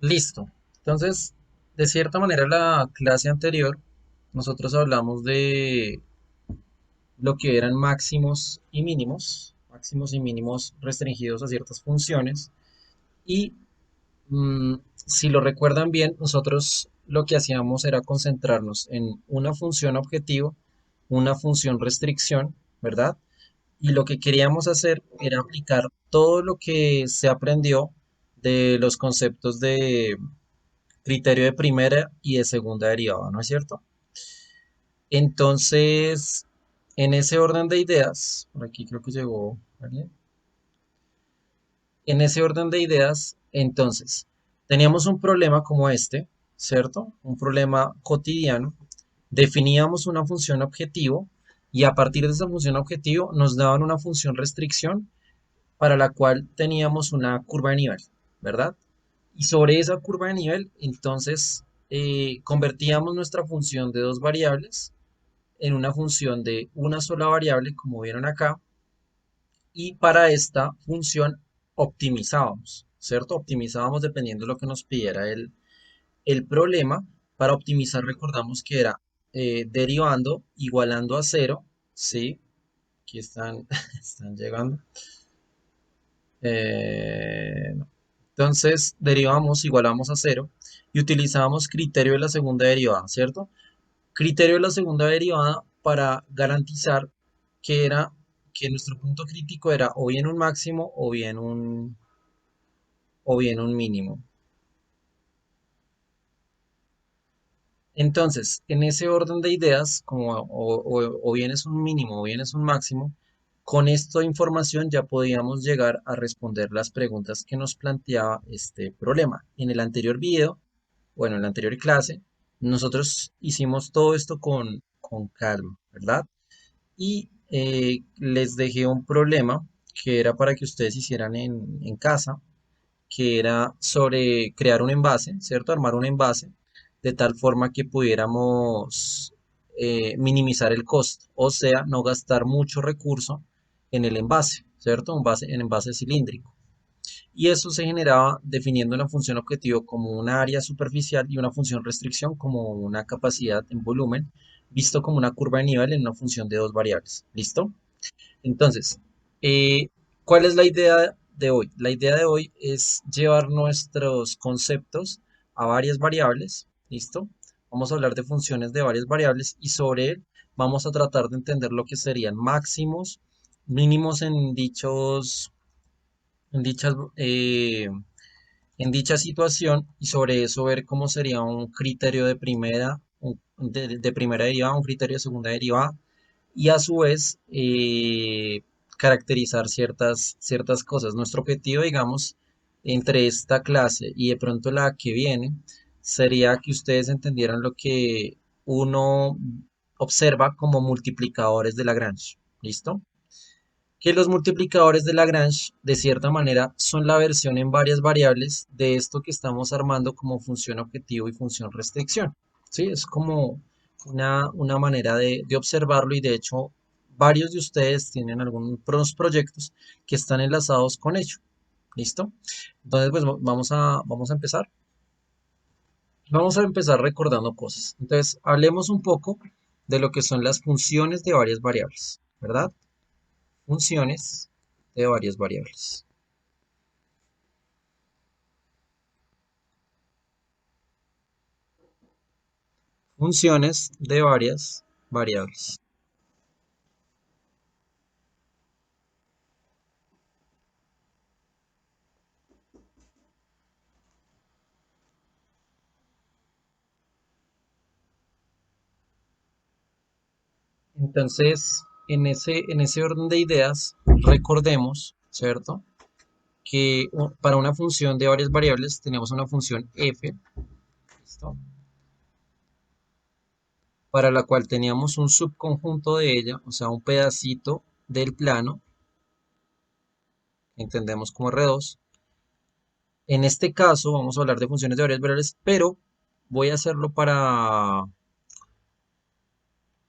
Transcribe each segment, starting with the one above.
Listo. Entonces, de cierta manera, la clase anterior, nosotros hablamos de lo que eran máximos y mínimos restringidos a ciertas funciones. Y si lo recuerdan bien, nosotros lo que hacíamos era concentrarnos en una función objetivo, una función restricción, ¿verdad? Y lo que queríamos hacer era aplicar todo lo que se aprendió de los conceptos de criterio de primera y de segunda derivada, ¿no es cierto? Entonces, en ese orden de ideas, por aquí creo que llegó alguien. En ese orden de ideas, entonces, teníamos un problema como este, ¿cierto? Un problema cotidiano. Definíamos una función objetivo y a partir de esa función objetivo nos daban una función restricción para la cual teníamos una curva de nivel, ¿verdad? Y sobre esa curva de nivel, entonces, convertíamos nuestra función de dos variables en una función de una sola variable, como vieron acá, y para esta función optimizábamos, ¿cierto? Optimizábamos dependiendo de lo que nos pidiera el problema. Para optimizar, recordamos que era derivando, igualando a cero, ¿sí? Aquí están, están llegando. No. Entonces, derivamos, igualamos a cero y utilizábamos criterio de la segunda derivada, ¿cierto? Criterio de la segunda derivada para garantizar que era que nuestro punto crítico era o bien un máximo o bien un mínimo. Entonces, en ese orden de ideas, como o bien es un mínimo o bien es un máximo, con esta información ya podíamos llegar a responder las preguntas que nos planteaba este problema. En el anterior video, bueno, en la anterior clase, nosotros hicimos todo esto con calma, ¿verdad? Y les dejé un problema que era para que ustedes hicieran en casa, que era sobre crear un envase, ¿cierto? Armar un envase de tal forma que pudiéramos minimizar el costo, o sea, no gastar mucho recurso en el envase, ¿cierto? En envase cilíndrico. Y eso se generaba definiendo una función objetivo como una área superficial y una función restricción como una capacidad en volumen, visto como una curva de nivel en una función de dos variables. ¿Listo? Entonces, eh, ¿cuál es la idea de hoy? La idea de hoy es llevar nuestros conceptos a varias variables. ¿Listo? Vamos a hablar de funciones de varias variables y sobre él vamos a tratar de entender lo que serían máximos, mínimos en dichas, eh, en dicha situación y sobre eso ver cómo sería un criterio de primera, de primera derivada, un criterio de segunda derivada y a su vez caracterizar ciertas cosas. Nuestro objetivo, digamos, entre esta clase y de pronto la que viene, sería que ustedes entendieran lo que uno observa como multiplicadores de Lagrange. ¿Listo? Que los multiplicadores de Lagrange, de cierta manera, son la versión en varias variables de esto que estamos armando como función objetivo y función restricción. ¿Sí? Es como una manera de observarlo y de hecho varios de ustedes tienen algunos proyectos que están enlazados con ello. ¿Listo? Entonces, pues vamos a empezar. Vamos a empezar recordando cosas. Entonces, hablemos un poco de lo que son las funciones de varias variables, ¿verdad? Funciones de varias variables. Funciones de varias variables. Entonces, en ese orden de ideas, recordemos, ¿cierto? Que para una función de varias variables tenemos una función f, ¿listo? Para la cual teníamos un subconjunto de ella, o sea, un pedacito del plano, que entendemos como R2. En este caso vamos a hablar de funciones de varias variables, pero voy a hacerlo para,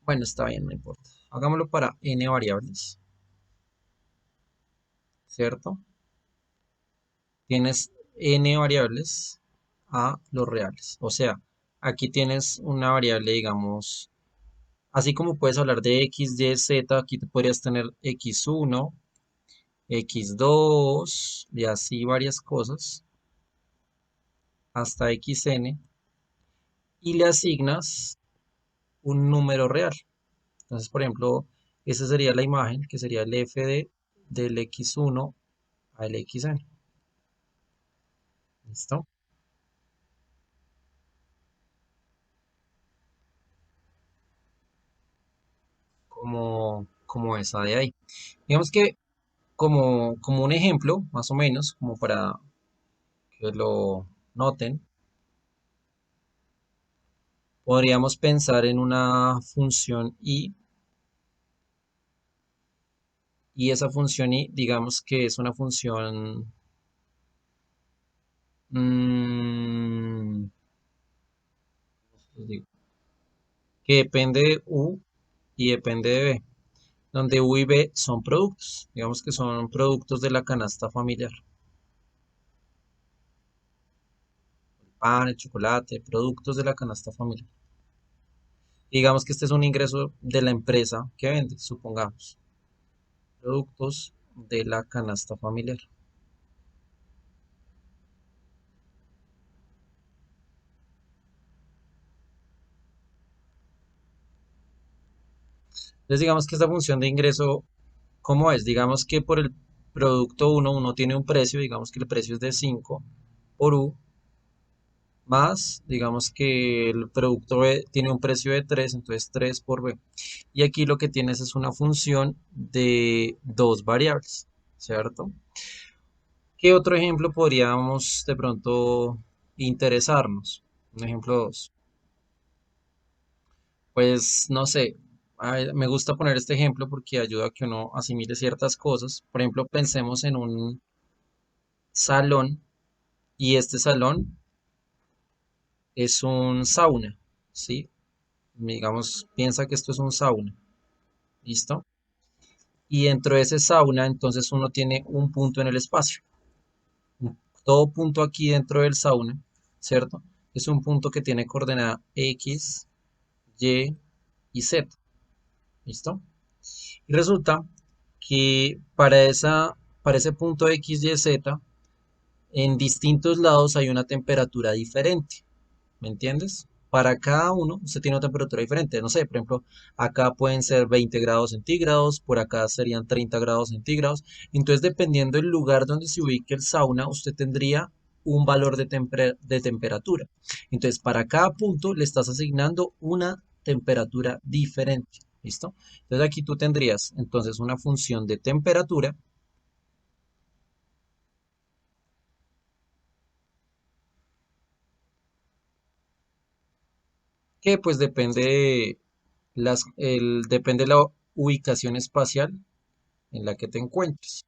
bueno, está bien, no importa. Hagámoslo para n variables, ¿cierto? Tienes n variables a los reales. O sea, aquí tienes una variable, digamos, así como puedes hablar de x, y, z, aquí tú podrías tener x1, x2 y así varias cosas hasta xn y le asignas un número real. Entonces, por ejemplo, esa sería la imagen que sería el f del x1 al xn. ¿Listo? Como esa de ahí. Digamos que como un ejemplo, más o menos, como para que lo noten, podríamos pensar en una función y esa función y digamos que es una función mm, digo, que depende de u y depende de b, donde u y b son productos, digamos que son productos de la canasta familiar, pan, el chocolate, productos de la canasta familiar. Digamos que este es un ingreso de la empresa que vende, supongamos, productos de la canasta familiar. Entonces digamos que esta función de ingreso, ¿cómo es? Digamos que por el producto uno tiene un precio, digamos que el precio es de 5 por U, más, digamos que el producto B tiene un precio de 3, entonces 3 por B. Y aquí lo que tienes es una función de dos variables, ¿cierto? ¿Qué otro ejemplo podríamos de pronto interesarnos? Un ejemplo 2. Pues no sé, me gusta poner este ejemplo porque ayuda a que uno asimile ciertas cosas. Por ejemplo, pensemos en un salón y este salón es un sauna, ¿sí? Digamos, piensa que esto es un sauna, ¿listo? Y dentro de ese sauna, entonces uno tiene un punto en el espacio. Todo punto aquí dentro del sauna, ¿cierto? Es un punto que tiene coordenada X, Y y Z, ¿listo? Y resulta que para ese punto X, Y, Z, en distintos lados hay una temperatura diferente. ¿Me entiendes? Para cada uno, usted tiene una temperatura diferente. No sé, por ejemplo, acá pueden ser 20 grados centígrados, por acá serían 30 grados centígrados. Entonces, dependiendo del lugar donde se ubique el sauna, usted tendría un valor de temperatura. Entonces, para cada punto le estás asignando una temperatura diferente. ¿Listo? Entonces, aquí tú tendrías entonces una función de temperatura que pues depende de la ubicación espacial en la que te encuentres.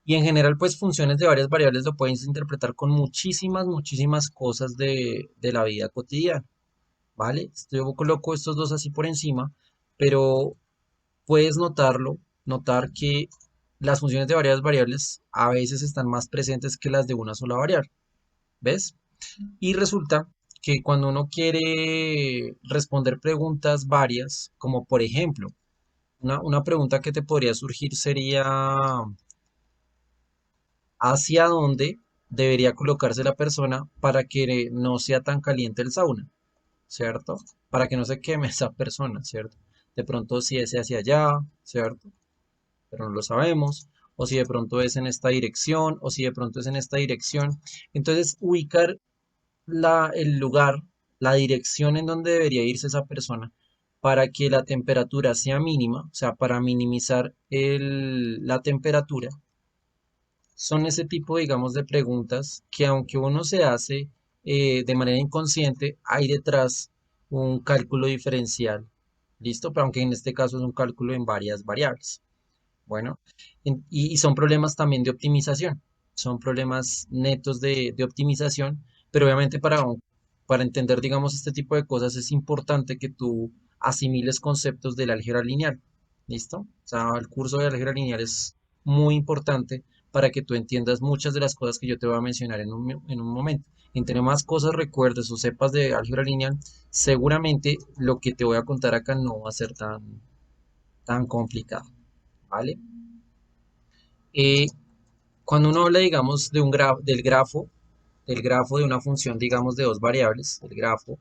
Y en general, pues funciones de varias variables lo puedes interpretar con muchísimas cosas de la vida cotidiana, ¿vale? Yo coloco estos dos así por encima, pero puedes notar que las funciones de varias variables a veces están más presentes que las de una sola variable, ¿ves? Y resulta que cuando uno quiere responder preguntas varias, como por ejemplo, una pregunta que te podría surgir sería, ¿hacia dónde debería colocarse la persona para que no sea tan caliente el sauna? ¿Cierto? Para que no se queme esa persona, ¿cierto? De pronto si es hacia allá, ¿cierto? Pero no lo sabemos. O si de pronto es en esta dirección, o si de pronto es en esta dirección. Entonces, ubicar el lugar, la dirección en donde debería irse esa persona para que la temperatura sea mínima, o sea, para minimizar la temperatura, son ese tipo, digamos, de preguntas que aunque uno se hace de manera inconsciente, hay detrás un cálculo diferencial, ¿listo? Pero aunque en este caso es un cálculo en varias variables. Bueno, y son problemas también de optimización, son problemas netos de optimización, pero obviamente para entender, digamos, este tipo de cosas es importante que tú asimiles conceptos del álgebra lineal, ¿listo? O sea, el curso de álgebra lineal es muy importante para que tú entiendas muchas de las cosas que yo te voy a mencionar en un momento. Entre más cosas recuerdes o sepas de álgebra lineal, seguramente lo que te voy a contar acá no va a ser tan complicado, ¿vale? Eh, Cuando uno habla, digamos, del grafo de una función, digamos, de dos variables, el grafo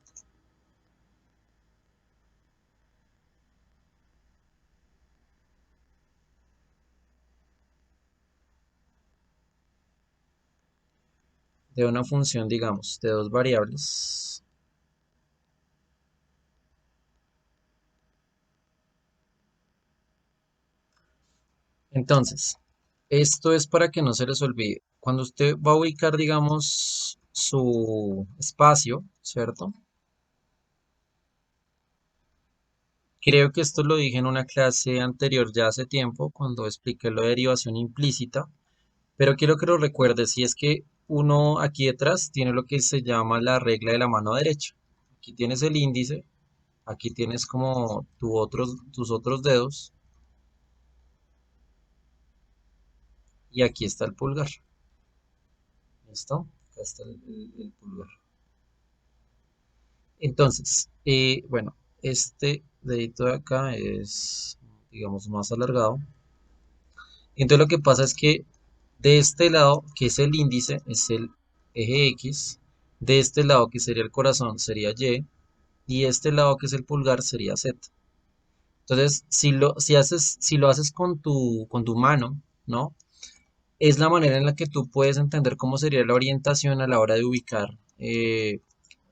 de una función, digamos, de dos variables. Entonces, esto es para que no se les olvide. Cuando usted va a ubicar, digamos, su espacio, ¿cierto? Creo que esto lo dije en una clase anterior ya hace tiempo, cuando expliqué lo de derivación implícita, pero quiero que lo recuerdes, y es que uno aquí detrás tiene lo que se llama la regla de la mano derecha. Aquí tienes el índice, aquí tienes como tus otros dedos, y aquí está el pulgar. ¿Listo? Acá está el pulgar. Entonces, bueno, este dedito de acá es, digamos, más alargado. Entonces lo que pasa es que de este lado, que es el índice, es el eje X, de este lado, que sería el corazón, sería y este lado, que es el pulgar, sería Z. Entonces, si lo haces con tu mano, ¿no? Es la manera en la que tú puedes entender cómo sería la orientación a la hora de ubicar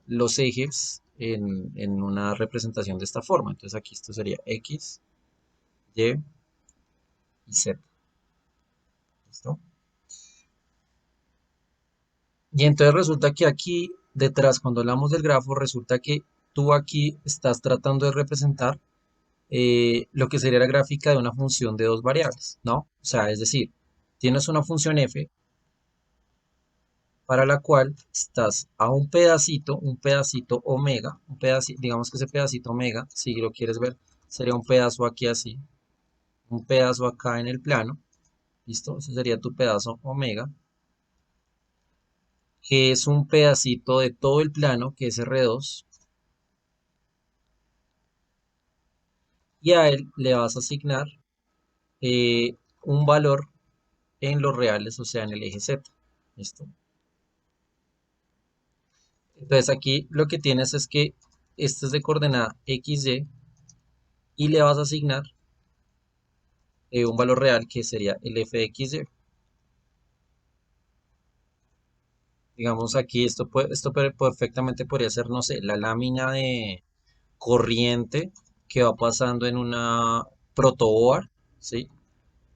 los ejes en una representación de esta forma. Entonces aquí esto sería X, Y y Z. ¿Listo? Y entonces resulta que aquí detrás, cuando hablamos del grafo, resulta que tú aquí estás tratando de representar lo que sería la gráfica de una función de dos variables, ¿no? O sea, es decir, tienes una función f para la cual estás a un pedacito omega, un pedacito, digamos que ese pedacito omega, si lo quieres ver, sería un pedazo aquí así, un pedazo acá en el plano, ¿listo? Ese sería tu pedazo omega, que es un pedacito de todo el plano, que es R2, y a él le vas a asignar un valor en los reales, o sea, en el eje Z, ¿listo? Entonces aquí lo que tienes es que este es de coordenada XY y le vas a asignar un valor real que sería el f de XY. Digamos aquí perfectamente podría ser, no sé, la lámina de corriente que va pasando en una protoboard, ¿sí?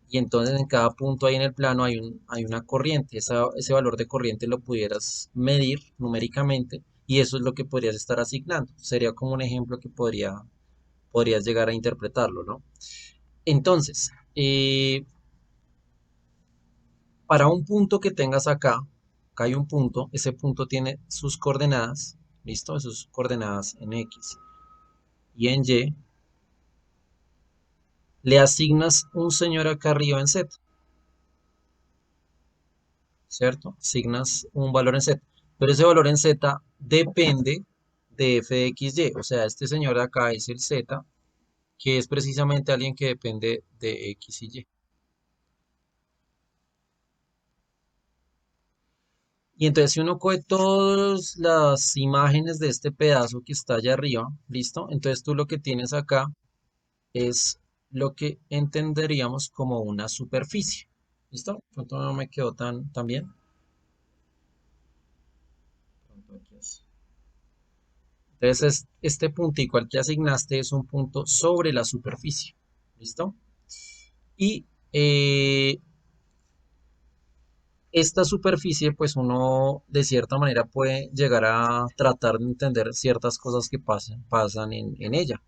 Y entonces en cada punto ahí en el plano hay una corriente. Ese valor de corriente lo pudieras medir numéricamente y eso es lo que podrías estar asignando. Sería como un ejemplo que podrías llegar a interpretarlo, ¿no? Entonces, para un punto que tengas acá hay un punto, ese punto tiene sus coordenadas, ¿listo? Sus coordenadas en X y en Y, le asignas un señor acá arriba en Z, ¿cierto? Asignas un valor en Z, pero ese valor en Z depende de f de x, y, o sea, este señor de acá es el Z, que es precisamente alguien que depende de X y Y. Y entonces si uno coge todas las imágenes de este pedazo que está allá arriba, ¿listo? Entonces tú lo que tienes acá es lo que entenderíamos como una superficie. ¿Listo? Pronto no me quedó tan bien. Pronto aquí es. Entonces este puntico al que asignaste es un punto sobre la superficie. ¿Listo? Y esta superficie, pues uno de cierta manera puede llegar a tratar de entender ciertas cosas que pasan en ella.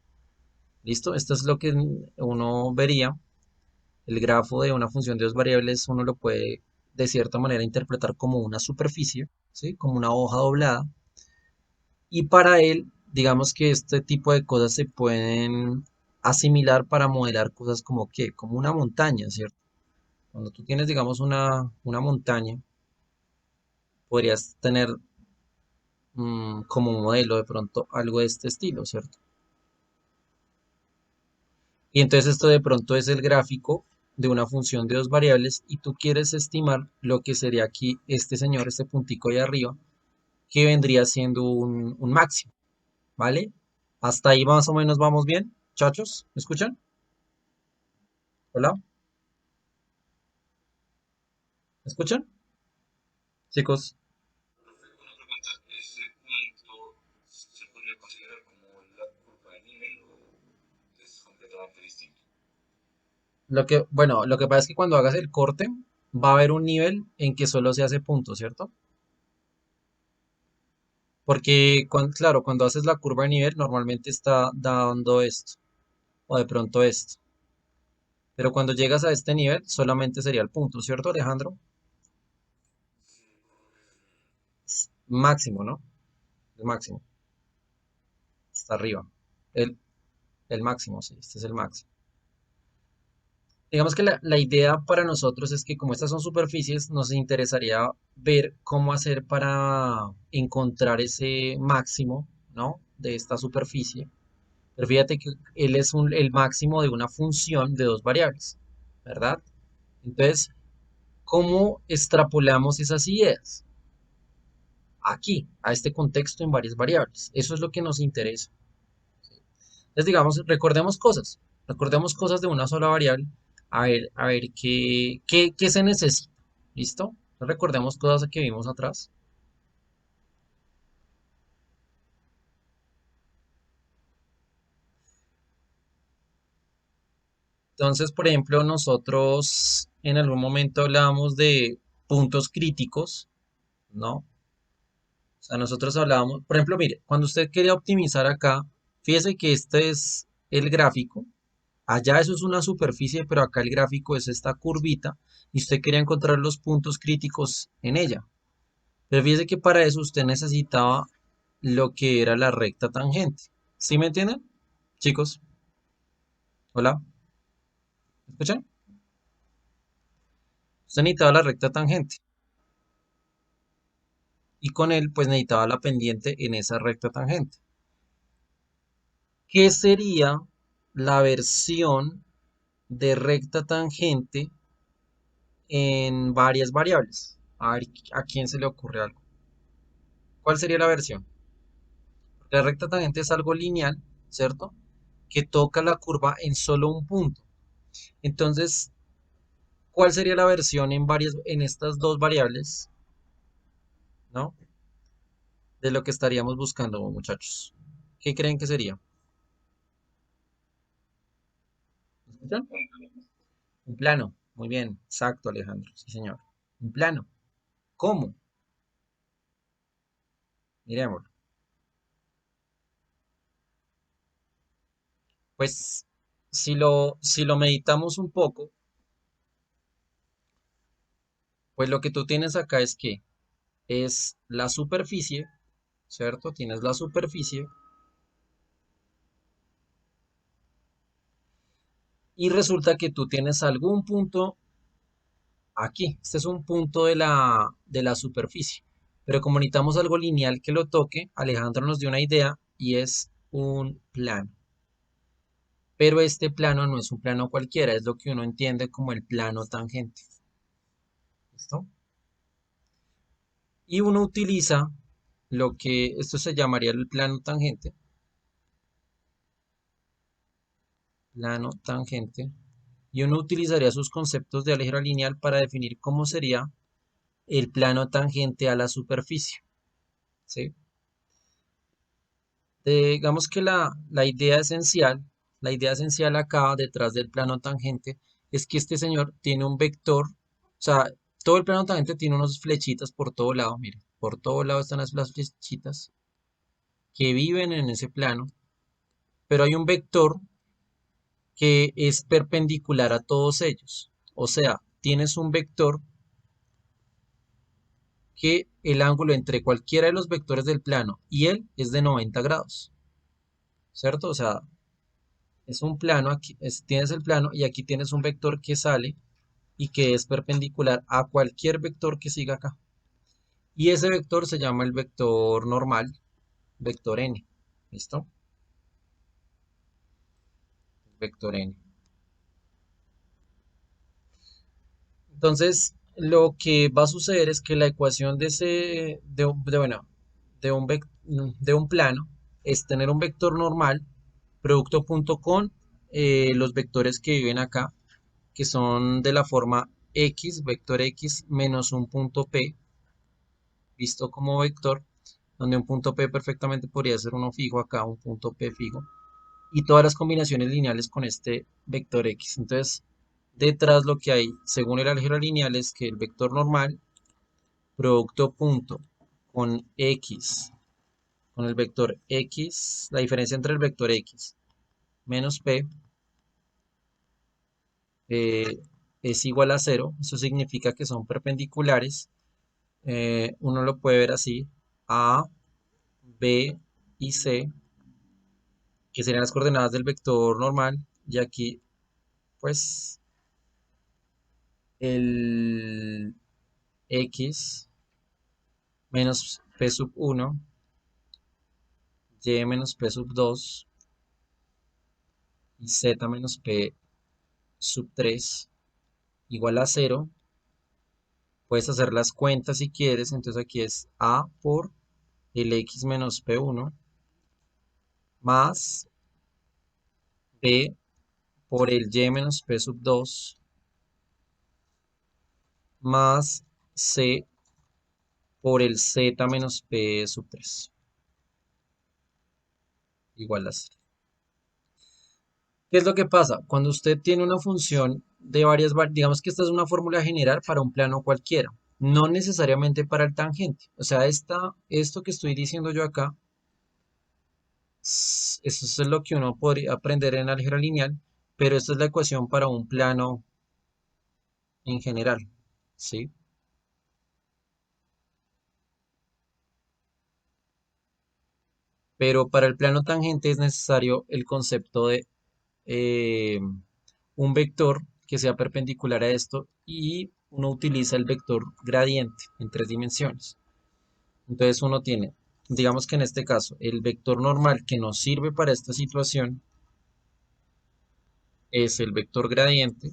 ¿Listo? Esto es lo que uno vería. El grafo de una función de dos variables uno lo puede de cierta manera interpretar como una superficie, ¿sí? Como una hoja doblada. Y para él, digamos que este tipo de cosas se pueden asimilar para modelar cosas como que, como una montaña, ¿cierto? Cuando tú tienes, digamos, una montaña, podrías tener como modelo de pronto algo de este estilo, ¿cierto? Y entonces esto de pronto es el gráfico de una función de dos variables y tú quieres estimar lo que sería aquí este señor, este puntico de arriba, que vendría siendo un máximo, ¿vale? Hasta ahí más o menos vamos bien, muchachos, ¿me escuchan? Hola, ¿me escuchan? Chicos, Profe, una pregunta. ¿Ese punto se podría considerar como la curva de nivel o es completamente distinto? bueno, lo que pasa es que cuando hagas el corte, va a haber un nivel en que solo se hace punto, ¿cierto? Porque, claro, cuando haces la curva de nivel, normalmente está dando esto, o de pronto esto. Pero cuando llegas a este nivel, solamente sería el punto, ¿cierto, Alejandro? Sí, por lo que es Máximo, ¿no? El máximo, está arriba. El, el máximo, sí, este es el máximo. Digamos que la idea para nosotros es que como estas son superficies, nos interesaría ver cómo hacer para encontrar ese máximo, ¿no? De esta superficie. Pero fíjate que él es el máximo de una función de dos variables, ¿verdad? Entonces, ¿cómo extrapolamos esas ideas? Aquí, a este contexto en varias variables. Eso es lo que nos interesa. Entonces, digamos, recordemos cosas de una sola variable, a ver qué se necesita. ¿Listo? Entonces, recordemos cosas que vimos atrás. Entonces, por ejemplo, nosotros en algún momento hablábamos de puntos críticos, ¿no? O sea, nosotros hablábamos, por ejemplo, mire, cuando usted quería optimizar acá, fíjese que este es el gráfico. Allá eso es una superficie, pero acá el gráfico es esta curvita y usted quería encontrar los puntos críticos en ella. Pero fíjese que para eso usted necesitaba lo que era la recta tangente. ¿Sí me entienden? Chicos, hola, ¿me escuchan? Usted necesitaba la recta tangente y con él pues necesitaba la pendiente en esa recta tangente. ¿Qué sería la versión de recta tangente en varias variables? A ver, ¿a quién se le ocurre algo? ¿Cuál sería la versión? La recta tangente es algo lineal, ¿cierto? Que toca la curva en solo un punto. Entonces, ¿cuál sería la versión en estas dos variables, ¿no? De lo que estaríamos buscando, muchachos. ¿Qué creen que sería? ¿Me escuchan? un Un plano. Muy bien, exacto, Alejandro. Sí, señor. Un plano. ¿Cómo? Miremoslo. Pues, si lo meditamos un poco, pues lo que tú tienes acá es que es la superficie, ¿cierto? Tienes la superficie y resulta que tú tienes algún punto aquí. Este es un punto de la superficie. Pero como necesitamos algo lineal que lo toque, Alejandro nos dio una idea y es un plano. Pero este plano no es un plano cualquiera, es lo que uno entiende como el plano tangente. ¿Listo? Y uno utiliza lo que esto se llamaría el plano tangente. Plano tangente. Y uno utilizaría sus conceptos de álgebra lineal para definir cómo sería el plano tangente a la superficie. ¿Sí? Digamos que la idea esencial acá detrás del plano tangente es que este señor tiene un vector, o sea, todo el plano tangente tiene unas flechitas por todo lado, mire, por todo lado están las flechitas que viven en ese plano, pero hay un vector que es perpendicular a todos ellos. O sea, tienes un vector que el ángulo entre cualquiera de los vectores del plano y él es de 90 grados, ¿cierto? O sea, es un plano, aquí tienes el plano y aquí tienes un vector que sale y que es perpendicular a cualquier vector que siga acá. Y ese vector se llama el vector normal, vector n. ¿Listo? Vector n. Entonces, lo que va a suceder es que la ecuación de ese, bueno, de un plano es tener un vector normal, producto punto con los vectores que viven acá, que son de la forma x, vector x menos un punto p, visto como vector, donde un punto p perfectamente podría ser uno fijo acá, un punto p fijo, y todas las combinaciones lineales con este vector x. Entonces, detrás lo que hay, según el álgebra lineal, es que el vector normal, producto punto con x, con el vector x, la diferencia entre el vector x menos p eh, es igual a cero. Eso significa que son perpendiculares. Uno lo puede ver así, a, b y c, que serían las coordenadas del vector normal, y aquí, pues, el x menos p sub 1, y menos p sub 2 y z menos p sub 3 igual a cero. Puedes hacer las cuentas si quieres, entonces aquí es a por el x menos p1 más b por el y menos p sub 2 más c por el z menos p sub 3 igual a cero. ¿Qué es lo que pasa? Cuando usted tiene una función de digamos que esta es una fórmula general para un plano cualquiera, no necesariamente para el tangente. O sea, esto que estoy diciendo yo acá, eso es lo que uno podría aprender en álgebra lineal, pero esta es la ecuación para un plano en general, ¿sí? Pero para el plano tangente es necesario el concepto de eh, un vector que sea perpendicular a esto y uno utiliza el vector gradiente en tres dimensiones. Entonces uno tiene, digamos que en este caso, el vector normal que nos sirve para esta situación es el vector gradiente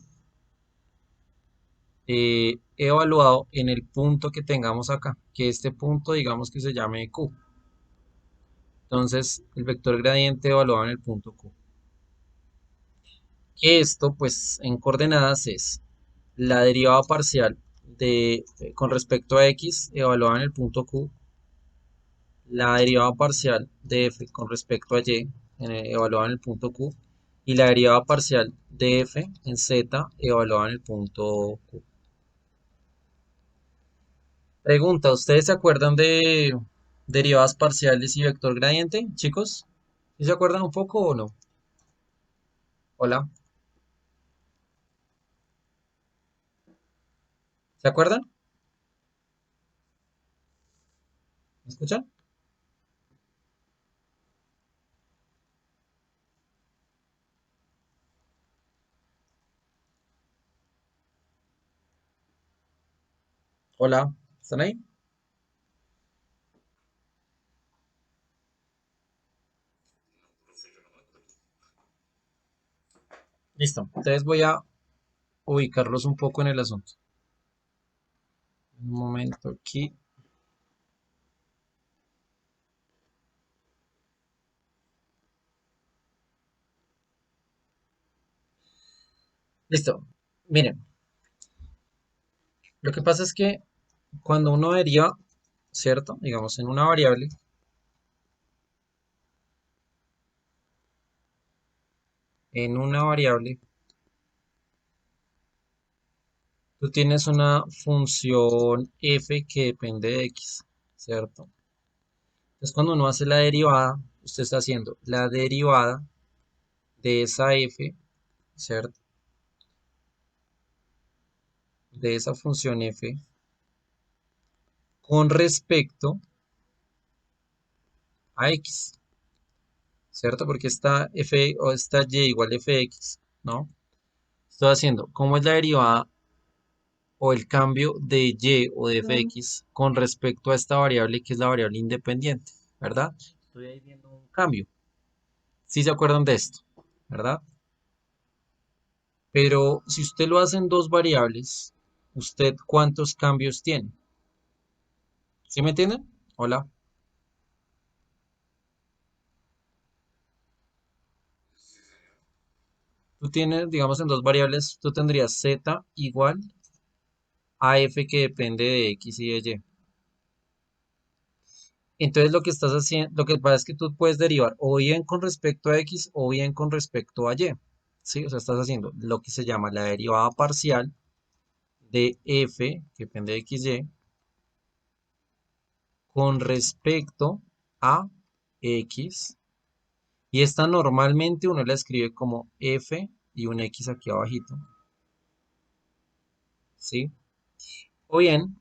evaluado en el punto que tengamos acá, que este punto digamos que se llame Q. Entonces el vector gradiente evaluado en el punto Q. Que esto pues en coordenadas es la derivada parcial con respecto a x evaluada en el punto Q, la derivada parcial de f con respecto a y evaluada en el punto Q y la derivada parcial de f en z evaluada en el punto Q. Pregunta, ¿ustedes se acuerdan de derivadas parciales y vector gradiente, chicos? ¿Sí se acuerdan un poco o no? Hola, ¿se acuerdan? ¿Me escuchan? Hola, ¿están ahí? No, profe, yo no me acuerdo. Listo, entonces voy a ubicarlos un poco en el asunto. Un momento aquí. Listo. Miren, lo que pasa es que cuando uno deriva, ¿cierto? Digamos, en una variable, tú tienes una función f que depende de x, ¿cierto? Entonces, cuando uno hace la derivada, usted está haciendo la derivada de esa f, ¿cierto? De esa función f con respecto a x, ¿cierto? Porque esta f o esta y igual a fx, ¿no? Estoy haciendo, ¿cómo es la derivada? o el cambio de y o de fx con respecto a esta variable que es la variable independiente, ¿verdad? Estoy ahí viendo un cambio. ¿Sí se acuerdan de esto? ¿Verdad? Pero si usted lo hace en dos variables, ¿usted cuántos cambios tiene? ¿Sí me entienden? Hola. Sí, señor. Tú tienes, digamos, en dos variables, tú tendrías z igual a f que depende de x y de y. Entonces lo que estás haciendo, lo que pasa es que tú puedes derivar o bien con respecto a x o bien con respecto a y. ¿Sí? O sea, estás haciendo lo que se llama la derivada parcial de f, que depende de x, y, con respecto a x. Y esta normalmente uno la escribe como f y un x aquí abajito. ¿Sí? O bien,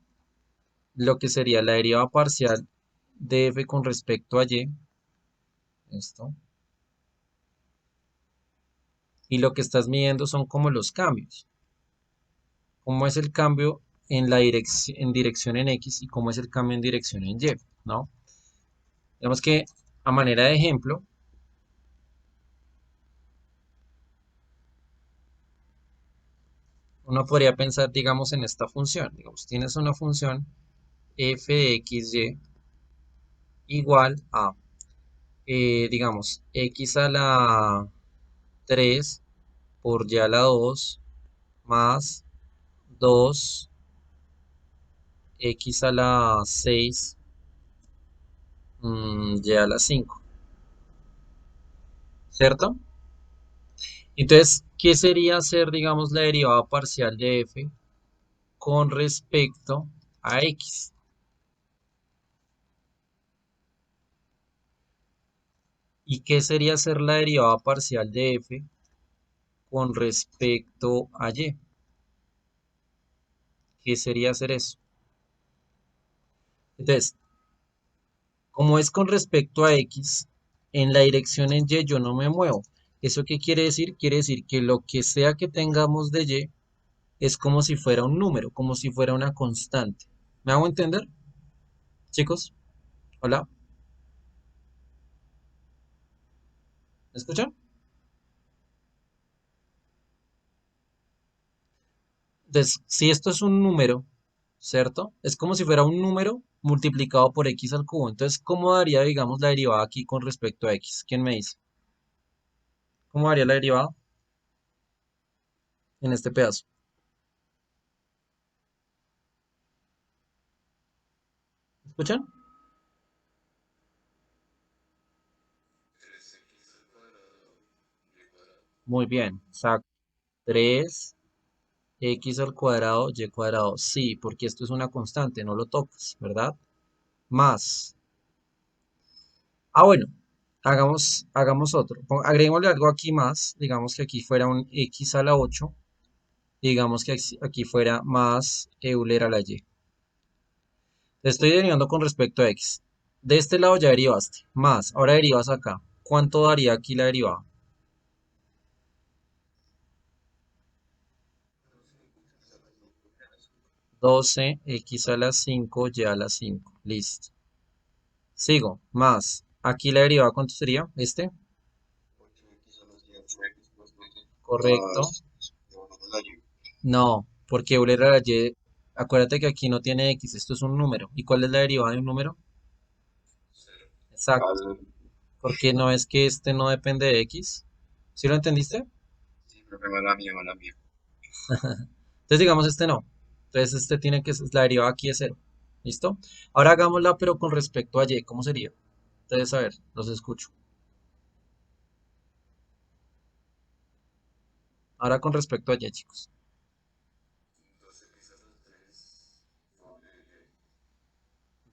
lo que sería la derivada parcial de f con respecto a y, esto, y lo que estás midiendo son como los cambios. Cómo es el cambio en la en dirección en X y cómo es el cambio en dirección en Y, ¿no? Digamos que a manera de ejemplo, uno podría pensar, digamos, en esta función. Digamos, tienes una función f de xy igual a, digamos, x a la 3 por y a la 2 más 2 x a la 6 y a la 5, ¿cierto? Entonces, ¿qué sería hacer, digamos, la derivada parcial de f con respecto a x? ¿Y qué sería hacer la derivada parcial de f con respecto a y? ¿Qué sería hacer eso? Entonces, como es con respecto a x, en la dirección en y yo no me muevo. ¿Eso qué quiere decir? Quiere decir que lo que sea que tengamos de y es como si fuera un número, como si fuera una constante. ¿Me hago entender, chicos? Hola, ¿me escuchan? Entonces, si esto es un número, ¿cierto? Es como si fuera un número multiplicado por x al cubo. Entonces, ¿cómo daría, digamos, la derivada aquí con respecto a x? ¿Quién me dice? ¿Cómo daría la derivada en este pedazo? ¿Escuchan? 3x al cuadrado y cuadrado. Muy bien, exacto. 3x al cuadrado, y cuadrado. Sí, porque esto es una constante, no lo tocas, ¿verdad? Más. Ah, bueno, hagamos otro. Agreguémosle algo aquí más. Digamos que aquí fuera un x a la 8. Digamos que aquí fuera más Euler a la y. Te estoy derivando con respecto a x. De este lado ya derivaste. Más, ahora derivas acá. ¿Cuánto daría aquí la derivada? 12x a la 5 y a la 5. Listo. Sigo. Más. Aquí la derivada, ¿cuánto sería? Este. 8x a la 7 más 12 Correcto. más euler a la y. No, porque Euler a la y. Acuérdate que aquí no tiene x. Esto es un número. ¿Y cuál es la derivada de un número? Cero. Exacto. Al, Porque no es que este no depende de x. ¿Sí lo entendiste? sí, profe, mala mía, mala mía. Entonces digamos este no. Entonces este tiene que ser, la derivada aquí es cero. ¿Listo? Ahora hagámosla pero con respecto a y. ¿Cómo sería? Entonces, a ver, los escucho. Ahora con respecto a y, chicos.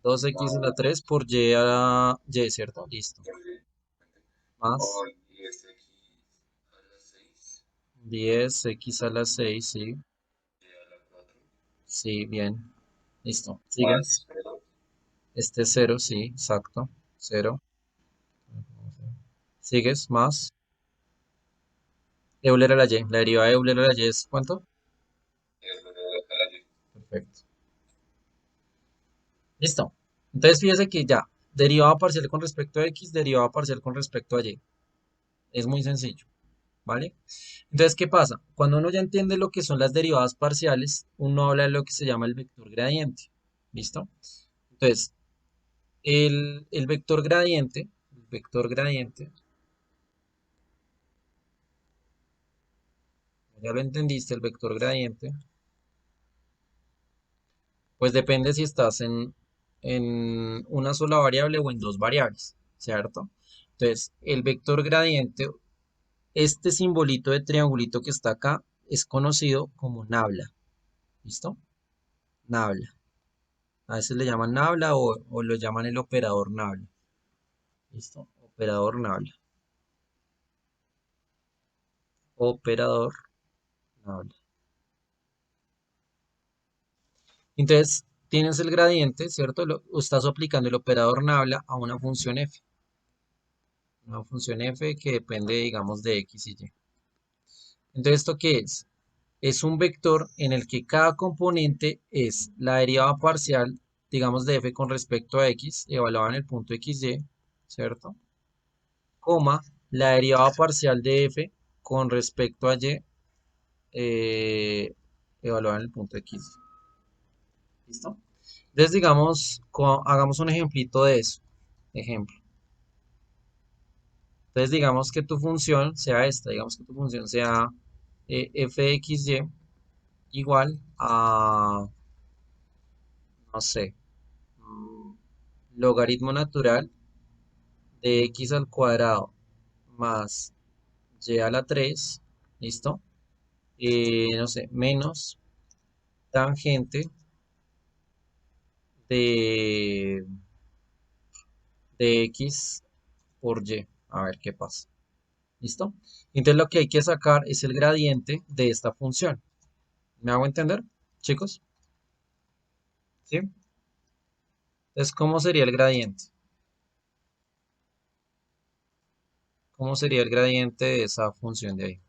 12x a la 3 por y 2x a la 3 por y a la y, ¿cierto? Listo. por y Más por 10x a la 6 10x a la 6, sí. y a la 4 Sí, bien. Listo. ¿Sigues? más cero. Este es 0, sí, exacto. Cero. ¿Sigues? Más. Euler a la y. La derivada de Euler a la y es ¿cuánto? Y euler a la y. Perfecto. Listo. Entonces fíjese que ya, derivada parcial con respecto a x, derivada parcial con respecto a y. Es muy sencillo, ¿vale? Entonces, ¿qué pasa? Cuando uno ya entiende lo que son las derivadas parciales, uno habla de lo que se llama el vector gradiente. ¿Listo? Entonces, el vector gradiente, ya lo entendiste, el vector gradiente, pues depende si estás en una sola variable o en dos variables, ¿cierto? Entonces, el vector gradiente, este simbolito de triangulito que está acá, es conocido como nabla, ¿listo? Nabla. A veces le llaman nabla o lo llaman el operador nabla, ¿listo? Operador nabla. Operador nabla. Entonces, tienes el gradiente, ¿cierto? Estás aplicando el operador nabla a una función f. Una función f que depende, digamos, de x y y. Entonces, ¿esto qué es? Es un vector en el que cada componente es la derivada parcial, digamos, de f con respecto a x, evaluada en el punto xy, ¿cierto? Coma, la derivada parcial de f con respecto a y, evaluada en el punto x. ¿Listo? Entonces, digamos, hagamos un ejemplito de eso. Ejemplo. Entonces, digamos que tu función sea esta, digamos que tu función sea f de xy igual a, no sé, mm, logaritmo natural de x al cuadrado más y a la 3, ¿listo? No sé, menos tangente de, de x por y. A ver qué pasa. ¿Listo? Entonces lo que hay que sacar es el gradiente de esta función. ¿Me hago entender, chicos? ¿Sí? Entonces, ¿cómo sería el gradiente? ¿Cómo sería el gradiente de esa función de ahí?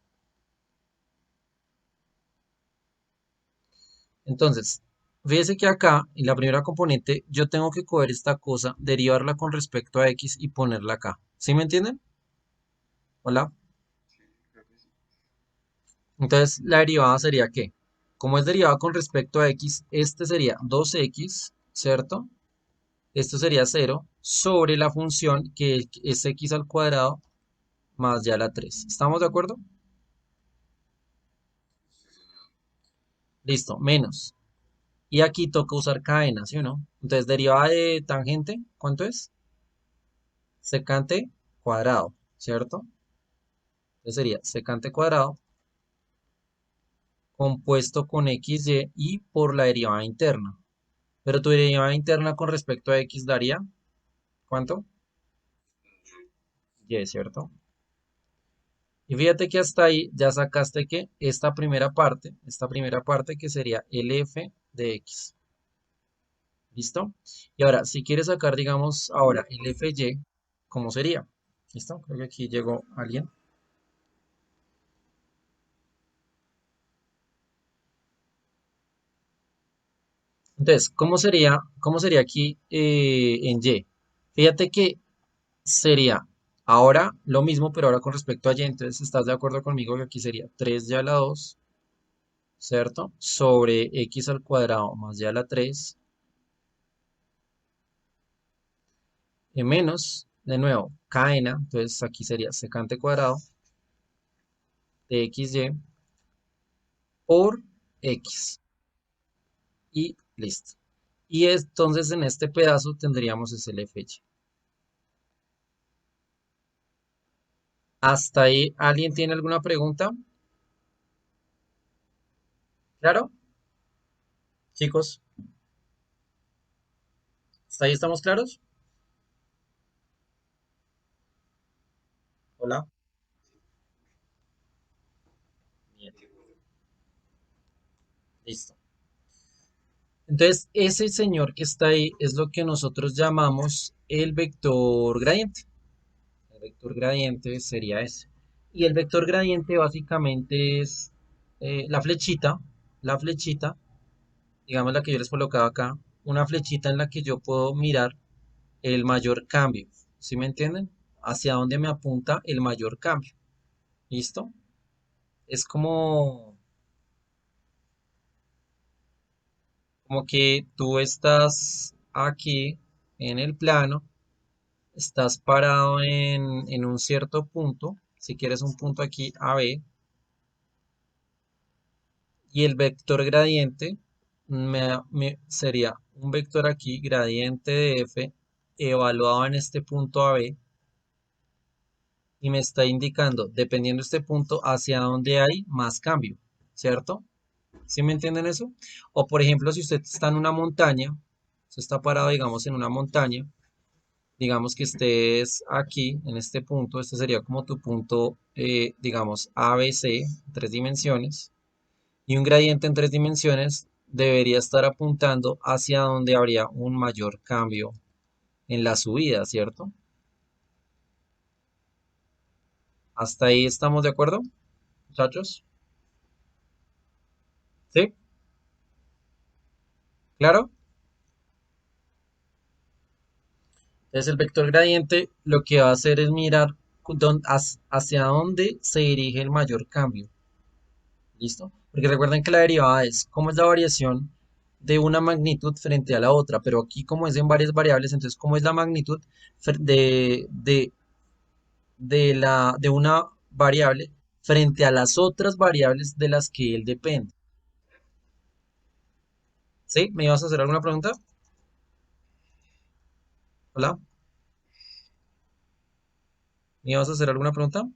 Entonces, fíjese que acá, en la primera componente, yo tengo que coger esta cosa, derivarla con respecto a x y ponerla acá. ¿Sí me entienden? Hola. Sí, creo que sí. Entonces, la derivada sería ¿qué? Como es derivada con respecto a x, este sería 2x, ¿cierto? Esto sería 0 sobre la función que es x al cuadrado más ya la 3. ¿Estamos de acuerdo? Sí, señor. Listo, menos. Y aquí toca usar cadena, ¿sí o no? Entonces, derivada de tangente, ¿cuánto es? Secante cuadrado, ¿cierto? Entonces sería secante cuadrado compuesto con xy y por la derivada interna. Pero tu derivada interna con respecto a x daría, ¿cuánto? Y, Y, ¿cierto? Y fíjate que hasta ahí ya sacaste que esta primera parte que sería el f de x. ¿Listo? Y ahora, si quieres sacar, digamos, ahora el fy, ¿cómo sería? ¿Listo? Creo que aquí llegó alguien. Entonces, cómo sería aquí en y? Fíjate que sería ahora lo mismo, pero ahora con respecto a y. Entonces, ¿estás de acuerdo conmigo que aquí sería 3y a la 2, ¿cierto? Sobre x al cuadrado más y a la 3 menos, de nuevo, cadena. Entonces, aquí sería secante cuadrado de xy por x. Y listo. Y entonces en este pedazo tendríamos ese LFY. ¿Hasta ahí alguien tiene alguna pregunta? ¿Claro? Chicos, ¿hasta ahí estamos claros? Hola. Bien, sí, profe. listo. Entonces, ese señor que está ahí es lo que nosotros llamamos el vector gradiente. El vector gradiente sería ese. Y el vector gradiente básicamente es la flechita, la flechita digamos la que yo les colocaba acá, una flechita en la que yo puedo mirar el mayor cambio. ¿Sí me entienden? Hacia dónde me apunta el mayor cambio. ¿Listo? Es como que tú estás aquí en el plano, estás parado en un cierto punto, si quieres un punto aquí A, B, y el vector gradiente sería un vector aquí, gradiente de f, evaluado en este punto A, B, y me está indicando, dependiendo de este punto, hacia dónde hay más cambio, ¿cierto? ¿Sí me entienden eso? O por ejemplo, si usted está en una montaña, usted está parado, digamos, en una montaña, digamos que estés aquí, en este punto, este sería como tu punto, digamos, ABC, 3 dimensiones, y un gradiente en 3 dimensiones debería estar apuntando hacia donde habría un mayor cambio en la subida, ¿cierto? ¿Hasta ahí estamos de acuerdo, muchachos? ¿Sí? ¿Claro? Entonces el vector gradiente lo que va a hacer es mirar hacia dónde se dirige el mayor cambio. ¿Listo? Porque recuerden que la derivada es cómo es la variación de una magnitud frente a la otra, pero aquí como es en varias variables, entonces cómo es la magnitud de una variable frente a las otras variables de las que él depende. ¿Sí? ¿Me ibas a hacer alguna pregunta? Hola, ¿me ibas a hacer alguna pregunta?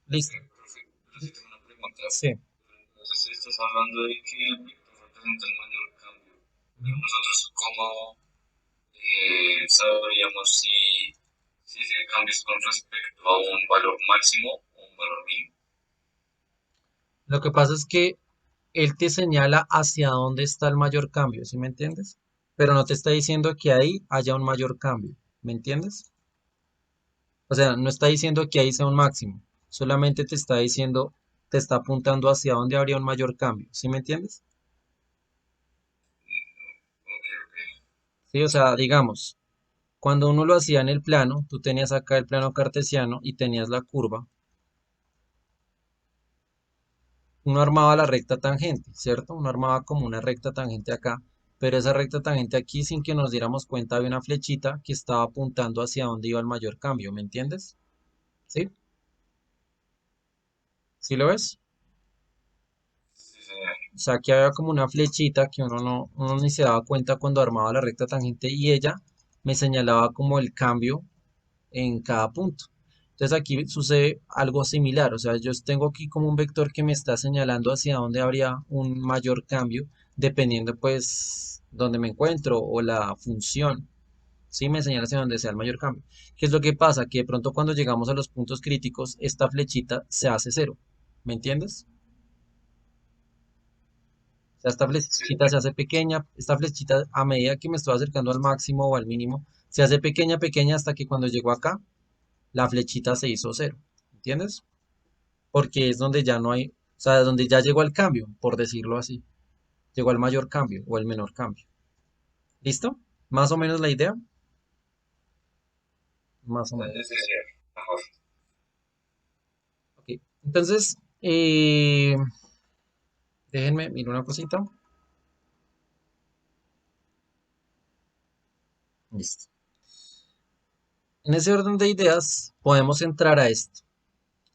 Listo. Profe, yo sí tengo una pregunta. Sí. Entonces, estás hablando de que el vector representa el mayor cambio, pero nosotros, ¿cómo sabríamos si ese cambio es con respecto a un valor máximo o un valor mínimo? Lo que pasa es que él te señala hacia dónde está el mayor cambio, ¿sí me entiendes? Pero no te está diciendo que ahí haya un mayor cambio, ¿me entiendes? O sea, no está diciendo que ahí sea un máximo, solamente te está diciendo, te está apuntando hacia dónde habría un mayor cambio, ¿sí me entiendes? Ok, ok. Sí, o sea, digamos, cuando uno lo hacía en el plano, tú tenías acá el plano cartesiano y tenías la curva, uno armaba la recta tangente, ¿cierto? Uno armaba como una recta tangente acá, pero esa recta tangente aquí, sin que nos diéramos cuenta, había una flechita que estaba apuntando hacia dónde iba el mayor cambio, ¿me entiendes? ¿Sí? ¿Sí lo ves? Sí, señor. O sea, que había como una flechita que uno ni se daba cuenta cuando armaba la recta tangente y ella me señalaba como el cambio en cada punto. Entonces aquí sucede algo similar, o sea, yo tengo aquí como un vector que me está señalando hacia dónde habría un mayor cambio, dependiendo pues dónde me encuentro o la función, ¿sí? Me señala hacia dónde sea el mayor cambio. ¿Qué es lo que pasa? Que de pronto cuando llegamos a los puntos críticos, esta flechita se hace cero, ¿me entiendes? O sea, esta Sí, flechita se hace pequeña, esta flechita a medida que me estoy acercando al máximo o al mínimo, se hace pequeña, pequeña hasta que cuando llego acá, la flechita se hizo cero, ¿entiendes? Porque es donde ya no hay, o sea, donde ya llegó al cambio, por decirlo así. Llegó al mayor cambio o el menor cambio. ¿Listo? Más o menos la idea. Más o sí, menos. señor. Mejor. Ok. Entonces, déjenme mirar una cosita. Listo. En ese orden de ideas, podemos entrar a esto,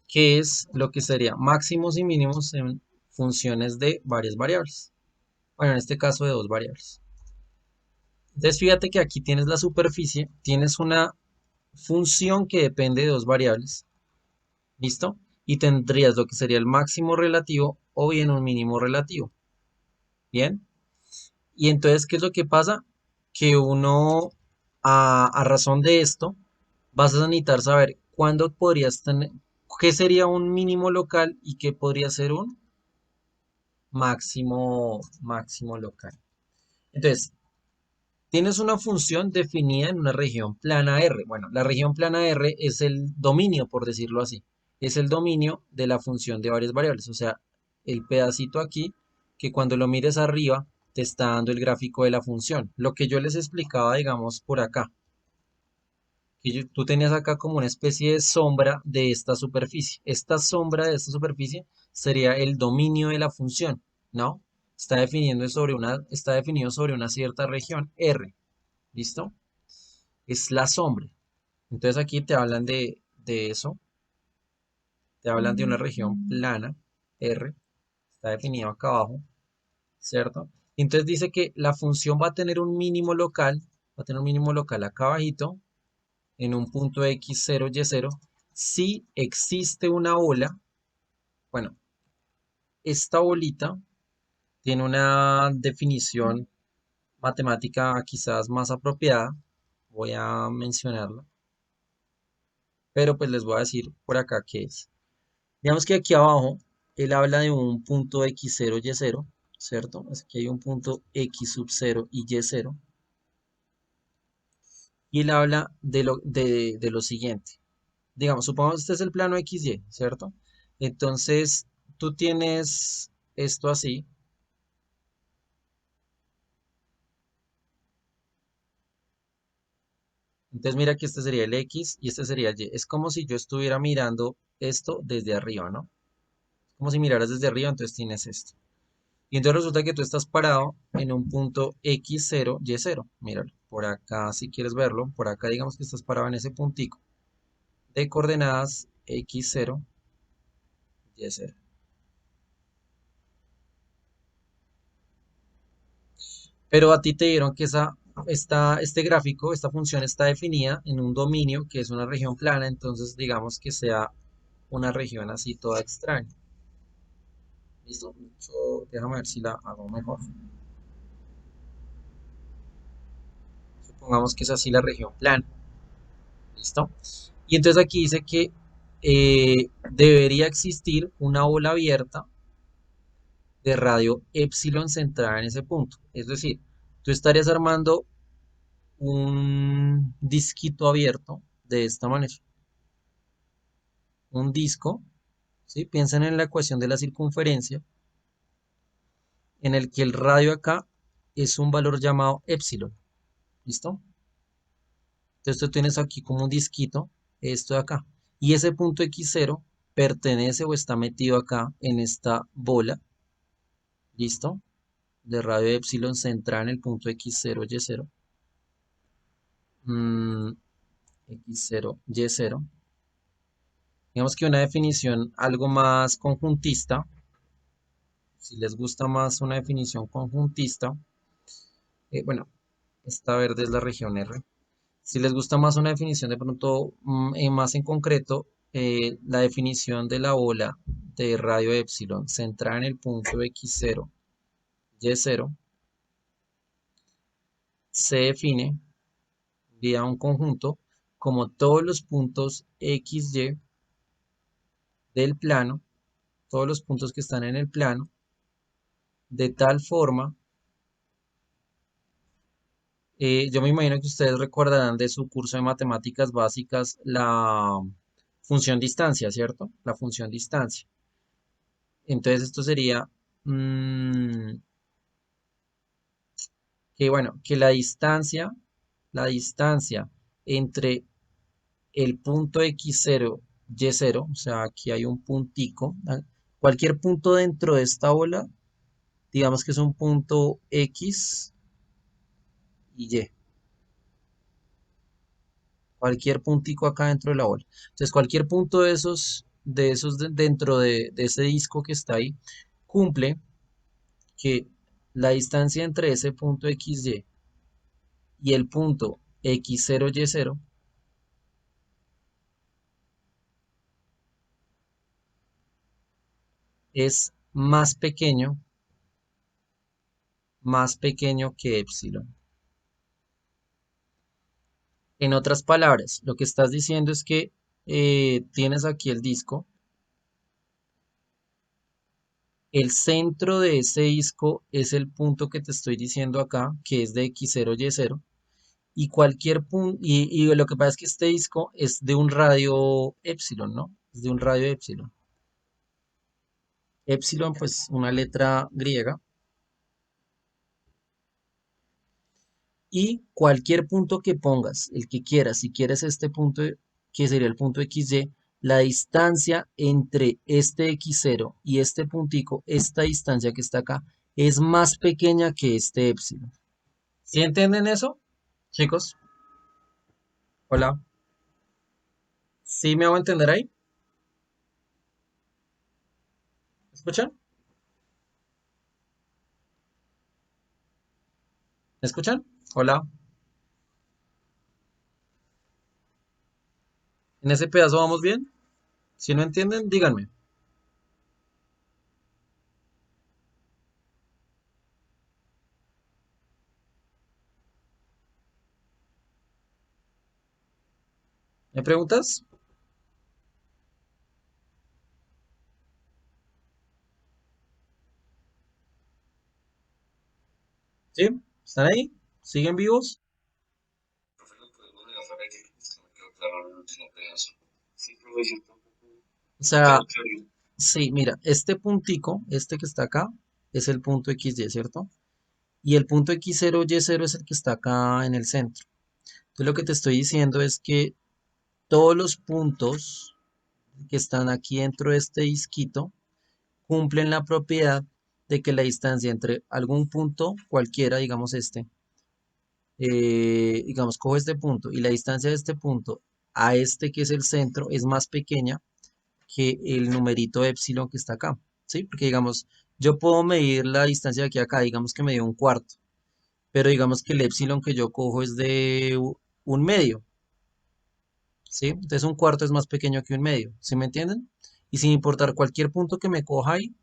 que es lo que sería máximos y mínimos en funciones de varias variables. Bueno, en este caso de dos variables. Entonces, fíjate que aquí tienes la superficie, tienes una función que depende de dos variables. ¿Listo? Y tendrías lo que sería el máximo relativo o bien un mínimo relativo. ¿Bien? Y entonces, ¿qué es lo que pasa? Que uno, a razón de esto, vas a necesitar saber cuándo podrías tener, qué sería un mínimo local y qué podría ser un máximo local. Entonces, tienes una función definida en una región plana R. Bueno, la región plana R es el dominio, por decirlo así. Es el dominio de la función de varias variables. O sea, el pedacito aquí que cuando lo mires arriba te está dando el gráfico de la función. Lo que yo les explicaba, digamos, por acá. Tú tenías acá como una especie de sombra de esta superficie. Esta sombra de esta superficie sería el dominio de la función, ¿no? Está definido sobre una cierta región R, ¿listo? Es la sombra. Entonces aquí te hablan de eso, te hablan de una región plana, R, está definido acá abajo, ¿cierto? Entonces dice que la función va a tener un mínimo local, va a tener un mínimo local acá abajito, en un punto x0, y0, si existe una ola, bueno, esta bolita tiene una definición matemática quizás más apropiada, voy a mencionarla, pero pues les voy a decir por acá qué es. Digamos que aquí abajo él habla de un punto x0, y0, ¿cierto? Aquí hay un punto x sub 0 y y0, y él habla de lo siguiente. Digamos, supongamos que este es el plano XY, ¿cierto? Entonces, tú tienes esto así. Entonces, mira que este sería el X y este sería el Y. Es como si yo estuviera mirando esto desde arriba, ¿no? Como si miraras desde arriba, entonces tienes esto. Y entonces resulta que tú estás parado en un punto X0, Y0. Míralo. Por acá, si quieres verlo, por acá digamos que estás parado en ese puntico de coordenadas X0, Y0. Pero a ti te dieron que este gráfico, esta función está definida en un dominio que es una región plana, entonces digamos que sea una región así toda extraña. ¿Listo? Déjame ver si la hago mejor. Supongamos que es así la región plana. ¿Listo? Y entonces aquí dice que debería existir una bola abierta de radio epsilon centrada en ese punto. Es decir, tú estarías armando un disquito abierto de esta manera. Un disco, ¿sí? Piensen en la ecuación de la circunferencia, en el que el radio acá es un valor llamado epsilon, ¿listo? Entonces tú tienes aquí como un disquito, esto de acá, y ese punto x0 pertenece o está metido acá en esta bola, ¿listo? De radio epsilon centrada en el punto x0, y0, x0, y0. Digamos que una definición algo más conjuntista, si les gusta más una definición conjuntista, bueno, esta verde es la región R. Si les gusta más una definición de pronto más en concreto, la definición de la ola de radio epsilon centrada en el punto x0, y0, se define vía un conjunto como todos los puntos xy del plano, todos los puntos que están en el plano, de tal forma, yo me imagino que ustedes recordarán de su curso de matemáticas básicas la función distancia, ¿cierto? La función distancia. Entonces esto sería mm, que bueno, que la distancia entre el punto x0, y0, o sea, aquí hay un puntico, cualquier punto dentro de esta bola, digamos que es un punto x y y, cualquier puntico acá dentro de la bola. Entonces, cualquier punto dentro de ese disco que está ahí, cumple que la distancia entre ese punto XY y el punto X0, Y0 es más pequeño que epsilon. En otras palabras, lo que estás diciendo es que tienes aquí el disco, el centro de ese disco es el punto que te estoy diciendo acá, que es de X0, Y0, y cualquier punto, y lo que pasa es que este disco es de un radio epsilon, ¿no? Es de un radio epsilon. Épsilon, pues una letra griega. Y cualquier punto que pongas, el que quieras, si quieres este punto, que sería el punto XY, la distancia entre este X0 y este puntico, esta distancia que está acá, es más pequeña que este épsilon. ¿Sí entienden eso, chicos? Hola. ¿Sí me hago entender ahí? ¿Me escuchan? ¿Me escuchan? Hola. ¿En ese pedazo vamos bien? Si no entienden, díganme. ¿Me preguntas? ¿Sí? ¿Están ahí? ¿Siguen vivos? Profe, ¿lo puedes volver a repetir? Es que me quedó claro el último pedazo. Sí, profe, siento un poco O sea, contradictorio. sí, mira, este puntico, este que está acá, es el punto XY, ¿cierto? Y el punto X0, Y0 es el que está acá en el centro. Entonces lo que te estoy diciendo es que todos los puntos que están aquí dentro de este disquito cumplen la propiedad de que la distancia entre algún punto cualquiera, digamos este, digamos, cojo este punto y la distancia de este punto a este que es el centro es más pequeña que el numerito épsilon que está acá, ¿sí? Porque digamos, yo puedo medir la distancia de aquí a acá, digamos que me dio un cuarto, pero digamos que el épsilon que yo cojo es de un medio, ¿sí? Entonces un cuarto es más pequeño que un medio, ¿sí me entienden? Y sin importar cualquier punto que me coja ahí,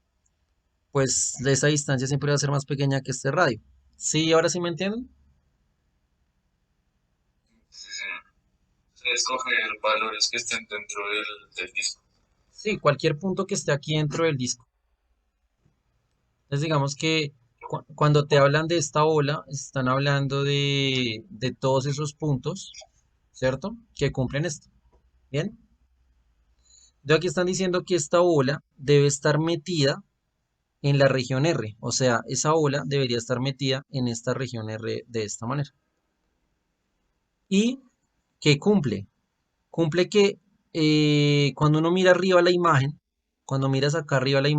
pues esa distancia siempre va a ser más pequeña que este radio. ¿Sí? ¿Ahora sí me entienden? Sí, sí. Se escoge valores que estén dentro del disco. Sí, cualquier punto que esté aquí dentro del disco. Entonces digamos que cuando te hablan de esta ola, están hablando de todos esos puntos, ¿cierto? Que cumplen esto. Bien. De aquí están diciendo que esta ola debe estar metida en la región R. O sea, esa ola debería estar metida en esta región R de esta manera. ¿Y qué cumple? Cumple que cuando uno mira arriba la imagen, cuando miras acá arriba la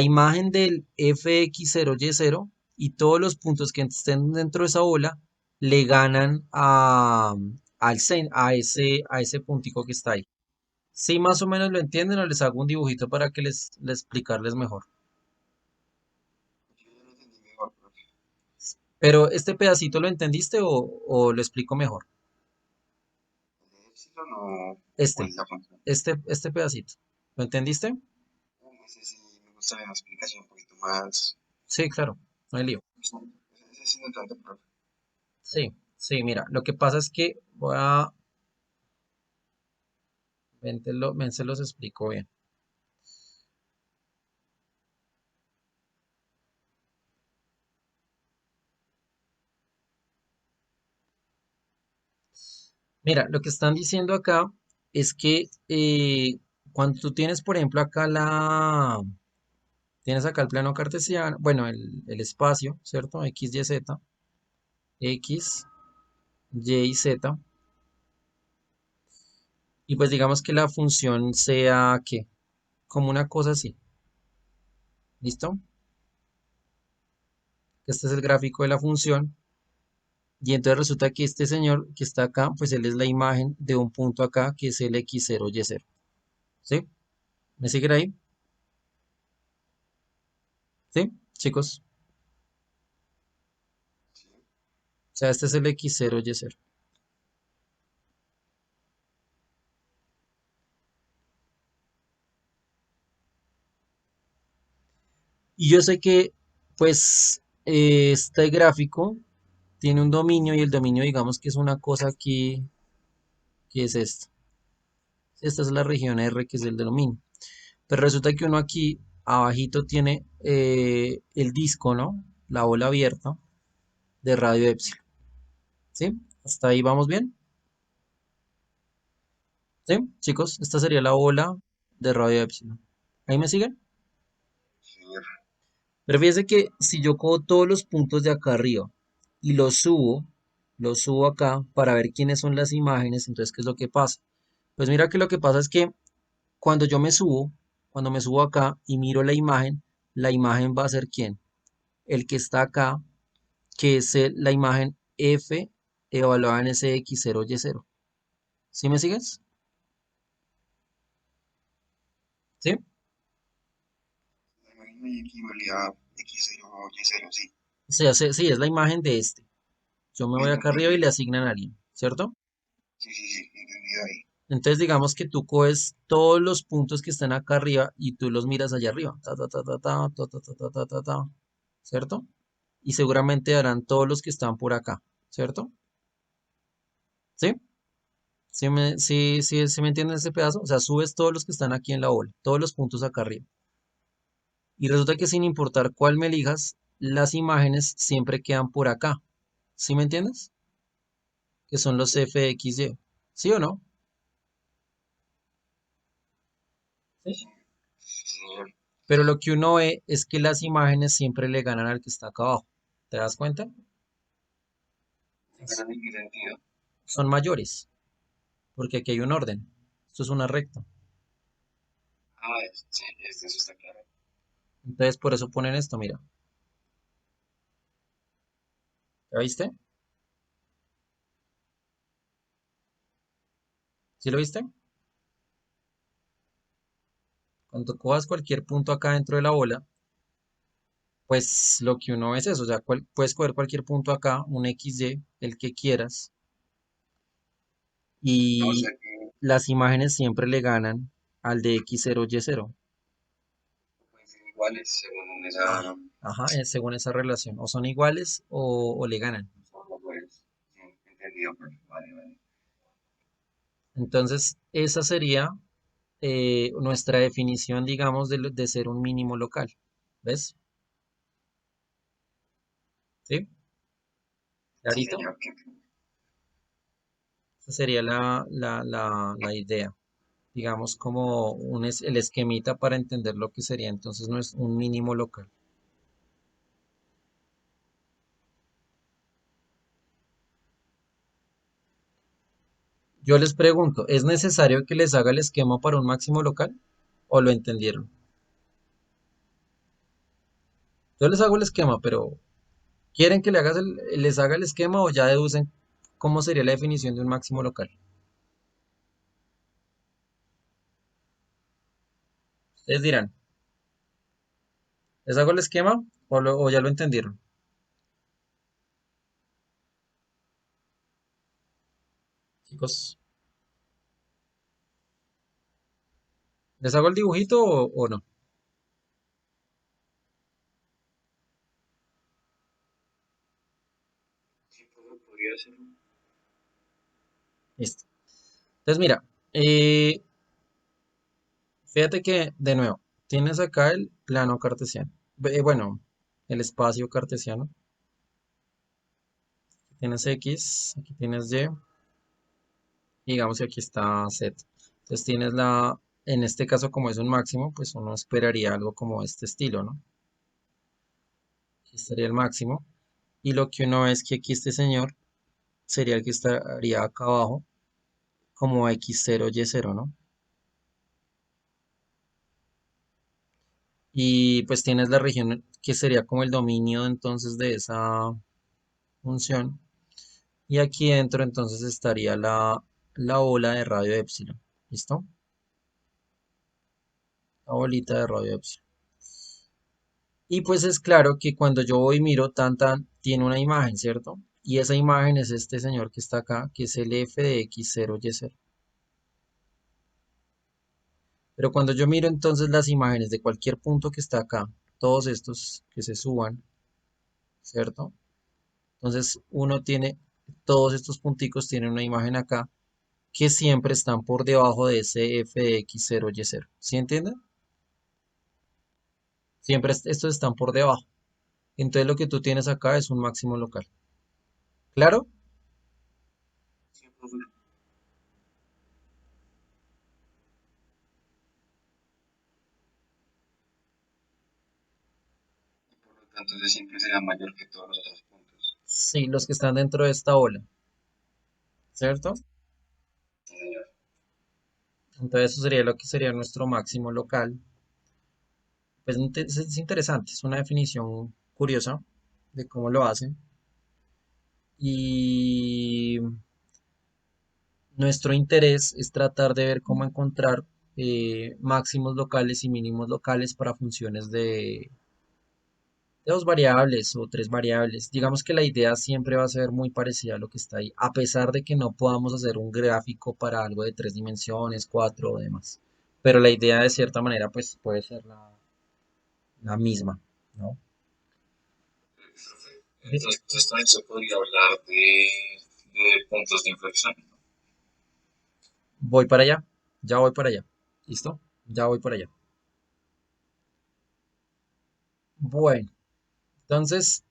imagen del fx0y0 y todos los puntos que estén dentro de esa ola le ganan a ese puntico que está ahí. Si más o menos lo entienden o les hago un dibujito para que les explicarles mejor. Yo ya lo entendí mejor, profe. Pero este pedacito lo entendiste o lo explico mejor. ¿El de Epsilon o Este, el de la función? este pedacito. ¿Lo entendiste? Ese sí me gustaría una explicación un poquito más. Sí, claro, no hay lío. Ese sí no tanto, profe. Sí, sí, mira, lo que pasa es que ven, se los explico bien. Mira, lo que están diciendo acá es que cuando tú tienes, por ejemplo, tienes acá el plano cartesiano, bueno, el espacio, ¿cierto? X, Y, Z, X, Y, Z, y pues digamos que la función sea, ¿qué? Como una cosa así, ¿listo? Este es el gráfico de la función, y entonces resulta que este señor que está acá, pues él es la imagen de un punto acá, que es el X0, Y0, ¿sí? ¿Me siguen ahí? ¿Sí? Chicos, Sí. o sea, este es el X0, Y0. Y yo sé que, pues, este gráfico tiene un dominio y el dominio, digamos que es una cosa aquí, que es esta. Esta es la región R, que es el dominio. Pero resulta que uno aquí, abajito, tiene el disco, ¿no? La bola abierta de radio epsilon. ¿Sí? ¿Hasta ahí vamos bien? ¿Sí? Chicos, esta sería la bola de radio epsilon. ¿Ahí me siguen? Pero fíjese que si yo cojo todos los puntos de acá arriba y los subo acá para ver quiénes son las imágenes, entonces, ¿qué es lo que pasa? Pues mira que lo que pasa es que cuando yo me subo, cuando me subo acá y miro la imagen va a ser ¿quién? El que está acá, que es la imagen F evaluada en ese X0Y0. ¿Sí me sigues? ¿Sí? La imagen equivale a X0 Y0, sí. O sea, sí, es la imagen de este. Yo me voy acá arriba y le Entendido. asignan a alguien, ¿cierto? Sí, sí, sí, entendido ahí. Entonces digamos que tú coges todos los puntos que están acá arriba y tú los miras allá arriba. Ta, ta, ta, ta, ta, ta, ta, ta, ta, ta, ta, ta, ¿cierto? Y seguramente darán todos los que están por acá, ¿cierto? ¿Sí? ¿Sí me entienden ese pedazo? O sea, subes todos los que están aquí en la ola, todos los puntos acá arriba. Y resulta que sin importar cuál me elijas, las imágenes siempre quedan por acá. ¿Sí me entiendes? Que son los fxy. ¿Sí o no? Sí. Sí, sí, señor. Pero lo que uno ve es que las imágenes siempre le ganan al que está acá abajo. ¿Te das cuenta? ¿En qué sentido? Son mayores, porque aquí hay un orden. Esto es una recta. Ah, sí, eso está claro. Entonces por eso ponen esto, mira. ¿Ya viste? ¿Sí lo viste? Cuando cojas cualquier punto acá dentro de la bola, pues lo que uno ve es eso. O sea, puedes coger cualquier punto acá, un XY, el que quieras, O y sea que las imágenes siempre le ganan al de X0Y0. pueden ser iguales según Ah, esa. ajá, según esa relación. O son iguales o le ganan. Pues, sí, entendido, pues, vale, vale. Entonces, esa sería nuestra definición, digamos, de ser un mínimo local. ¿Ves? ¿Sí? Sí, ¿Clarito? señor. Esa sería la idea. Digamos, como el esquemita para entender lo que sería entonces no es un mínimo local. Yo les pregunto, ¿es necesario que les haga el esquema para un máximo local? ¿O lo entendieron? Yo les hago el esquema, pero ¿quieren que les haga el esquema o ya deducen cómo sería la definición de un máximo local? Ustedes dirán, ¿les hago el esquema o ya lo entendieron? Chicos, ¿les hago el dibujito o no? Sí, podría ser. Listo. Entonces, mira, eh, fíjate que, de nuevo, tienes acá el plano cartesiano. Bueno, el espacio cartesiano. Tienes X, aquí tienes Y, y digamos que aquí está Z. Entonces tienes en este caso como es un máximo, pues uno esperaría algo como este estilo, ¿no? Aquí estaría el máximo. Y lo que uno ve es que aquí este señor sería el que estaría acá abajo como X0, Y0, ¿no? Y pues tienes la región que sería como el dominio entonces de esa función. Y aquí dentro entonces estaría la ola de radio epsilon. ¿Listo? La bolita de radio epsilon. Y pues es claro que cuando yo voy y miro, tiene una imagen, ¿cierto? Y esa imagen es este señor que está acá, que es el f de x0y0. Pero cuando yo miro entonces las imágenes de cualquier punto que está acá, todos estos que se suban, ¿cierto? Entonces uno tiene, todos estos punticos tienen una imagen acá que siempre están por debajo de ese f de x0y0. ¿Sí entienden? Siempre estos están por debajo. Entonces lo que tú tienes acá es un máximo local. ¿Claro? Sí, profe. Entonces siempre será mayor que todos los otros puntos. Sí, los que están dentro de esta ola, ¿cierto? Sí, señor. Entonces eso sería lo que sería nuestro máximo local. Pues es interesante, es una definición curiosa de cómo lo hacen. Y nuestro interés es tratar de ver cómo encontrar máximos locales y mínimos locales para funciones de dos variables o tres variables. Digamos que la idea siempre va a ser muy parecida a lo que está ahí, a pesar de que no podamos hacer un gráfico para algo de tres dimensiones, cuatro o demás. Pero la idea de cierta manera pues puede ser la misma, ¿no? Profe, Ve- entonces también se podría hablar de puntos de inflexión. Voy para allá, ya voy para allá. ¿Listo? Ya voy para allá. Bueno, entonces,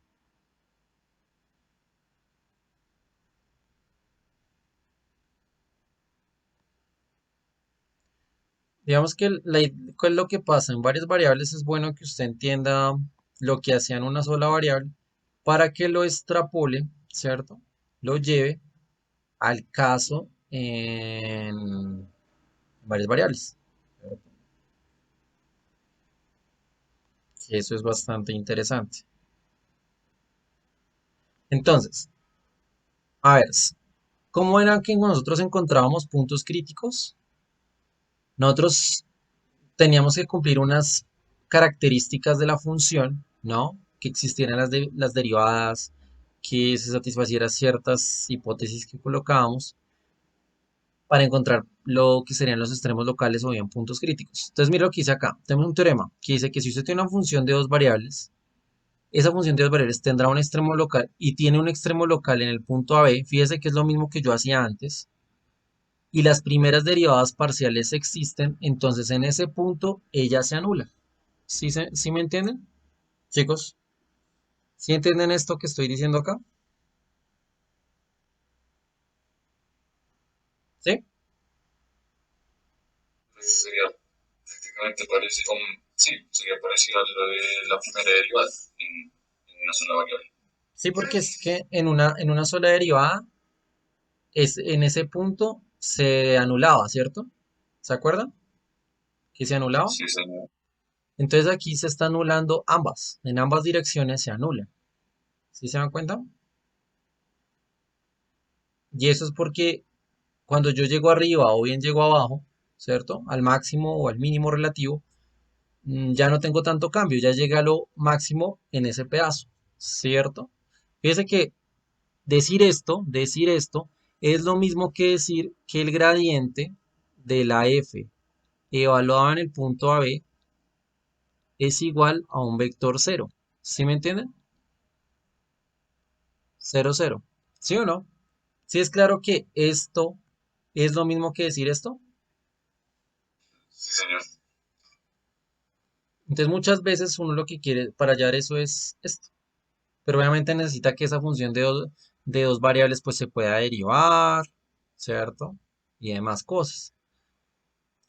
digamos que ¿qué es lo que pasa? En varias variables es bueno que usted entienda lo que hacía en una sola variable para que lo extrapole, ¿cierto? Lo lleve al caso en varias variables. Y eso es bastante interesante. Entonces, a ver, ¿cómo era que nosotros encontrábamos puntos críticos? Nosotros teníamos que cumplir unas características de la función, ¿no? Que existieran las derivadas, que se satisfacieran ciertas hipótesis que colocábamos para encontrar lo que serían los extremos locales o bien puntos críticos. Entonces, mira lo que dice acá. Tenemos un teorema que dice que si usted tiene una función de dos variables, esa función de dos variables tendrá un extremo local y tiene un extremo local en el punto AB. Fíjese que es lo mismo que yo hacía antes. Y las primeras derivadas parciales existen, entonces en ese punto ella se anula. ¿Sí me entienden? Chicos, ¿sí entienden esto que estoy diciendo acá? ¿Sí? Pues sería prácticamente parecido, sí, sería parecido a lo de la primera derivada en una sola variable. Sí, porque es que en una sola derivada, en ese punto se anulaba, ¿cierto? ¿Se acuerdan? Que se anulaba. Sí, señor. Entonces aquí se está anulando ambas. En ambas direcciones se anula. ¿Sí se dan cuenta? Y eso es porque cuando yo llego arriba o bien llego abajo, ¿cierto? Al máximo o al mínimo relativo, ya no tengo tanto cambio, ya llegué a lo máximo en ese pedazo, ¿cierto? Fíjese que decir esto, es lo mismo que decir que el gradiente de la f evaluada en el punto AB es igual a un vector cero. ¿Sí me entienden? Cero, cero. ¿Sí o no? ¿Sí es claro que esto es lo mismo que decir esto? Sí, señor. Entonces muchas veces uno lo que quiere para hallar eso es esto. Pero obviamente necesita que esa función de dos variables pues se pueda derivar, ¿cierto? Y demás cosas.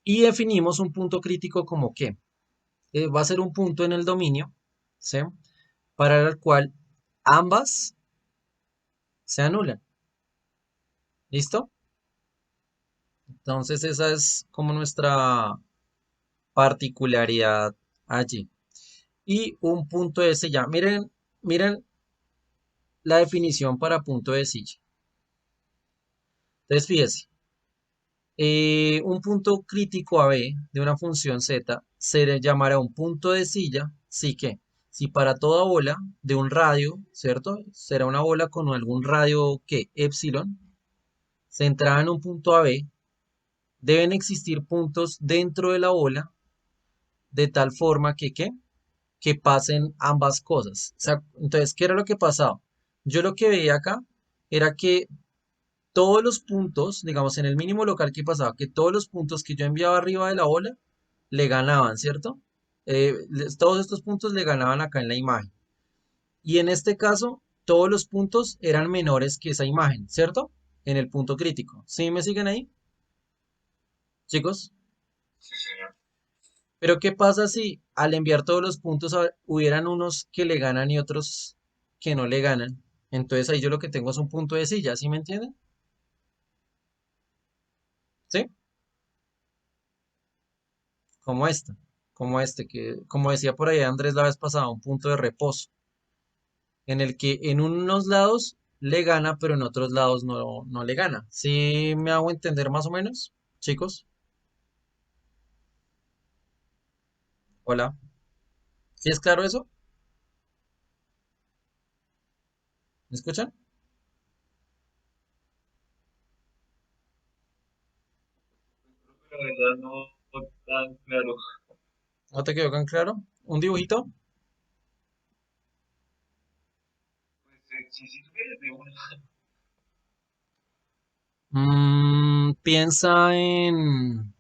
Y definimos un punto crítico como que va a ser un punto en el dominio, ¿sí? Para el cual ambas se anulan. ¿Listo? Entonces esa es como nuestra particularidad allí. Y un punto de silla. Miren la definición para punto de silla. Entonces fíjese. Un punto crítico AB de una función z se le llamará un punto de silla, sí que si para toda bola de un radio, ¿cierto? Será una bola con algún radio que epsilon, centrada en un punto AB, deben existir puntos dentro de la bola de tal forma que pasen ambas cosas. O sea, entonces, ¿qué era lo que pasaba? Yo lo que veía acá era que todos los puntos, digamos, en el mínimo local que pasaba, que todos los puntos que yo enviaba arriba de la ola le ganaban, ¿cierto? Todos estos puntos le ganaban acá en la imagen. Y en este caso, todos los puntos eran menores que esa imagen, ¿cierto? En el punto crítico. ¿Sí me siguen ahí, chicos? Sí, señor. Pero ¿qué pasa si al enviar todos los puntos hubieran unos que le ganan y otros que no le ganan? Entonces ahí yo lo que tengo es un punto de silla, ¿sí me entienden? ¿Sí? Como esta, como este, que como decía por ahí Andrés la vez pasada, un punto de reposo, en el que en unos lados le gana, pero en otros lados no le gana. ¿Sí me hago entender más o menos, chicos? Hola. ¿Sí es claro eso? ¿Me escuchan? La verdad no tan claro. ¿No te quedó tan claro? ¿Un dibujito? Pues si quieres de una. Piensa en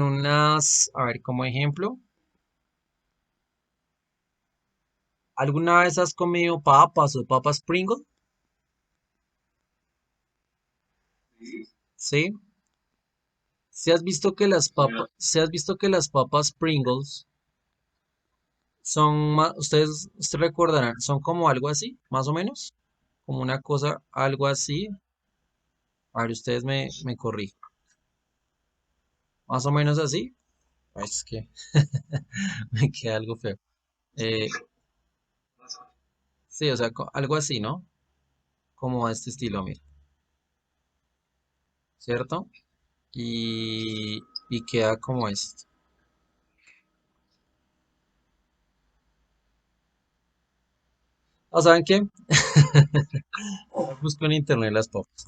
unas, a ver, como ejemplo, ¿alguna vez has comido papas o papas Pringles? Sí, Sí. Si has visto que las ya. papas, si has visto que las papas Pringles son más, ustedes recordarán, son como algo así, más o menos, como una cosa, algo así. A ver, ustedes me corrigen, más o menos así. Ay, es que me queda algo feo. Eh, Más o menos. sí, o sea, algo así, ¿no? Como a este estilo, mira, ¿cierto? Y queda como esto. ¿O saben qué? Busco en internet las papas.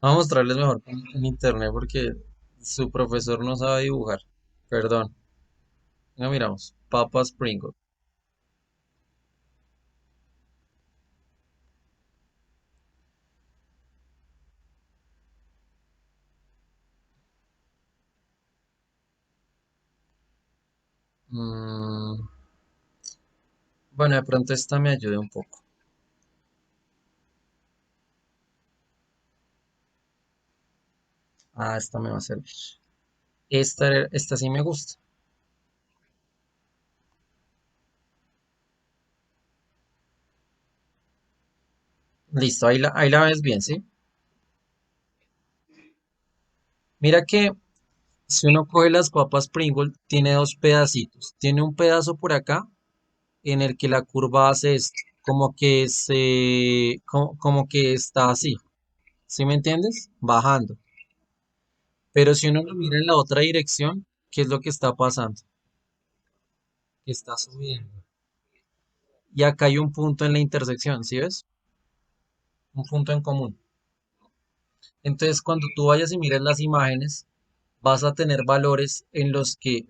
Vamos a mostrarles mejor en internet porque su profesor no sabe dibujar. Perdón. Ya miramos. Papas Pringles. Mm, bueno, de pronto esta me ayude un poco. Ah, esta me va a servir. Esta sí me gusta. Listo, ahí la ves bien, ¿sí? Mira que si uno coge las papas Pringles, tiene dos pedacitos. Tiene un pedazo por acá en el que la curva hace esto, como que está así. ¿Sí me entiendes? Bajando. Pero si uno lo mira en la otra dirección, ¿qué es lo que está pasando? Que está subiendo. Y acá hay un punto en la intersección, ¿sí ves? Un punto en común. Entonces, cuando tú vayas y mires las imágenes, vas a tener valores en los que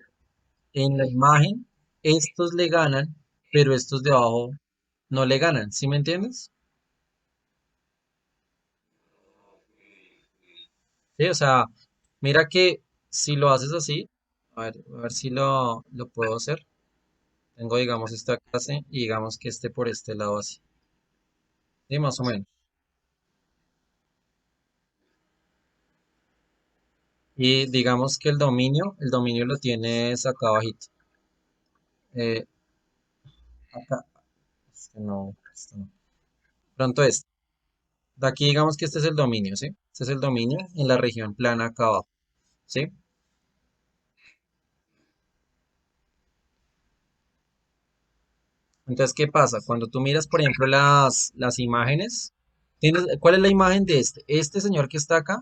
en la imagen estos le ganan, pero estos de abajo no le ganan, ¿sí me entiendes? Sí, o sea, mira que si lo haces así, a ver si lo puedo hacer. Tengo, digamos, esta clase y digamos que esté por este lado así. Sí, más o menos. Y digamos que el dominio lo tienes acá abajito. Eh, acá, este no. Pronto este. De aquí digamos que este es el dominio, ¿sí? Este es el dominio en la región plana acá abajo, ¿sí? Entonces, ¿qué pasa? Cuando tú miras, por ejemplo, las imágenes, ¿cuál es la imagen de este? Este señor que está acá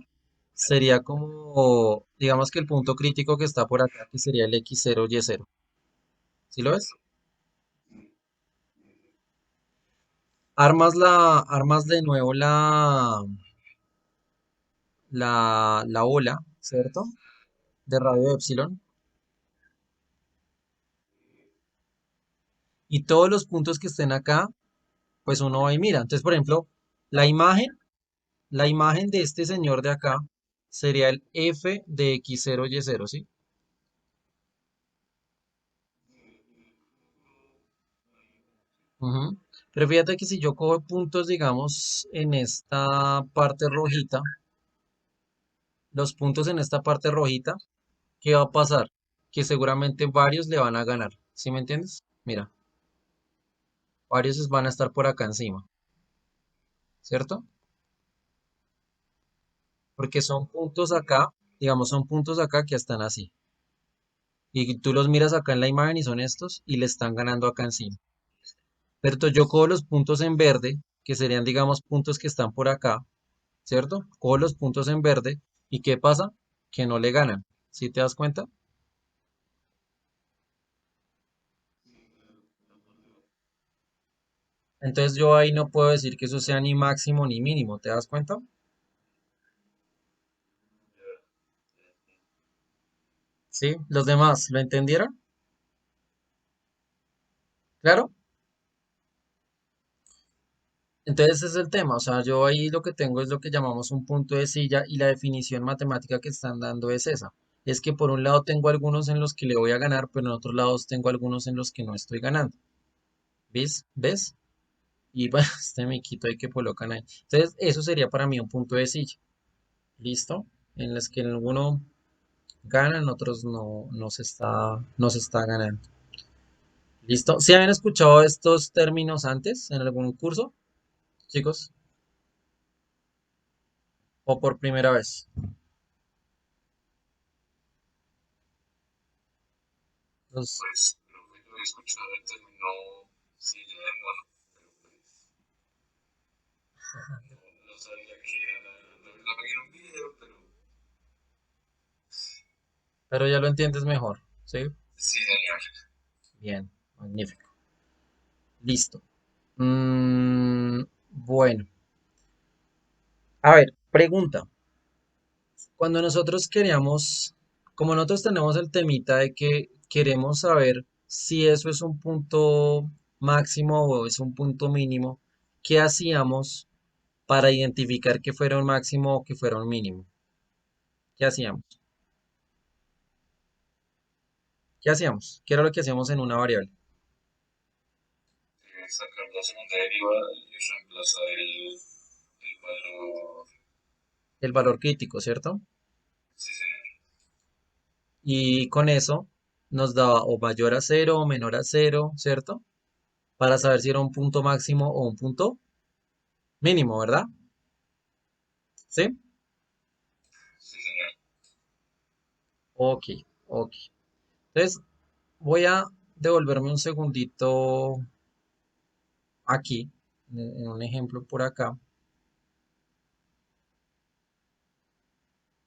sería como, digamos que el punto crítico que está por acá, que sería el X0 Y0. ¿Sí lo ves? Armas de nuevo la ola, ¿cierto? De radio epsilon. Y todos los puntos que estén acá, pues uno va y mira. Entonces, por ejemplo, la imagen, la imagen de este señor de acá sería el F de X0 Y0, ¿sí? Ujú. Pero fíjate que si yo cojo puntos, digamos, en esta parte rojita, los puntos en esta parte rojita, ¿qué va a pasar? Que seguramente varios le van a ganar. ¿Sí me entiendes? Mira, varios van a estar por acá encima, ¿cierto? Porque son puntos acá, digamos, son puntos acá que están así. Y tú los miras acá en la imagen y son estos y le están ganando acá encima. Pero entonces yo cojo los puntos en verde, que serían, digamos, puntos que están por acá, ¿cierto? Cojo los puntos en verde y ¿qué pasa? Que no le ganan. ¿Sí te das cuenta? Entonces yo ahí no puedo decir que eso sea ni máximo ni mínimo. ¿Te das cuenta? ¿Sí? ¿Los demás lo entendieron? ¿Claro? Entonces ese es el tema. O sea, yo ahí lo que tengo es lo que llamamos un punto de silla y la definición matemática que están dando es esa. Es que por un lado tengo algunos en los que le voy a ganar, pero en otros lados tengo algunos en los que no estoy ganando. ¿Ves? ¿Ves? Y bueno, este miquito ahí que colocan ahí. Entonces, eso sería para mí un punto de silla. ¿Listo? En los que alguno gana, en otros no se está ganando. ¿Listo? ¿Sí habían escuchado estos términos antes en algún curso, chicos? ¿O por primera vez? Los- Pues lo que yo he escuchado el término sí de mono, pero pues no sabía que era la vi en un video, pero pero ya lo entiendes mejor. ¿Sí? sí, señor. Bien, magnífico. Listo. Bueno, a ver, pregunta. Cuando nosotros queríamos, como nosotros tenemos el temita de que queremos saber si eso es un punto máximo o es un punto mínimo, ¿qué hacíamos para identificar que fuera un máximo o que fuera un mínimo? ¿Qué hacíamos? ¿Qué hacíamos? ¿Qué era lo que hacíamos en una variable? Sacar la segunda derivada y reemplazar el valor. El valor crítico, ¿cierto? Sí, señor. Y con eso nos daba o mayor a cero o menor a cero, ¿cierto? Para saber si era un punto máximo o un punto mínimo, ¿verdad? ¿Sí? Sí, señor. Ok, ok. Entonces, voy a devolverme un segundito aquí, en un ejemplo por acá.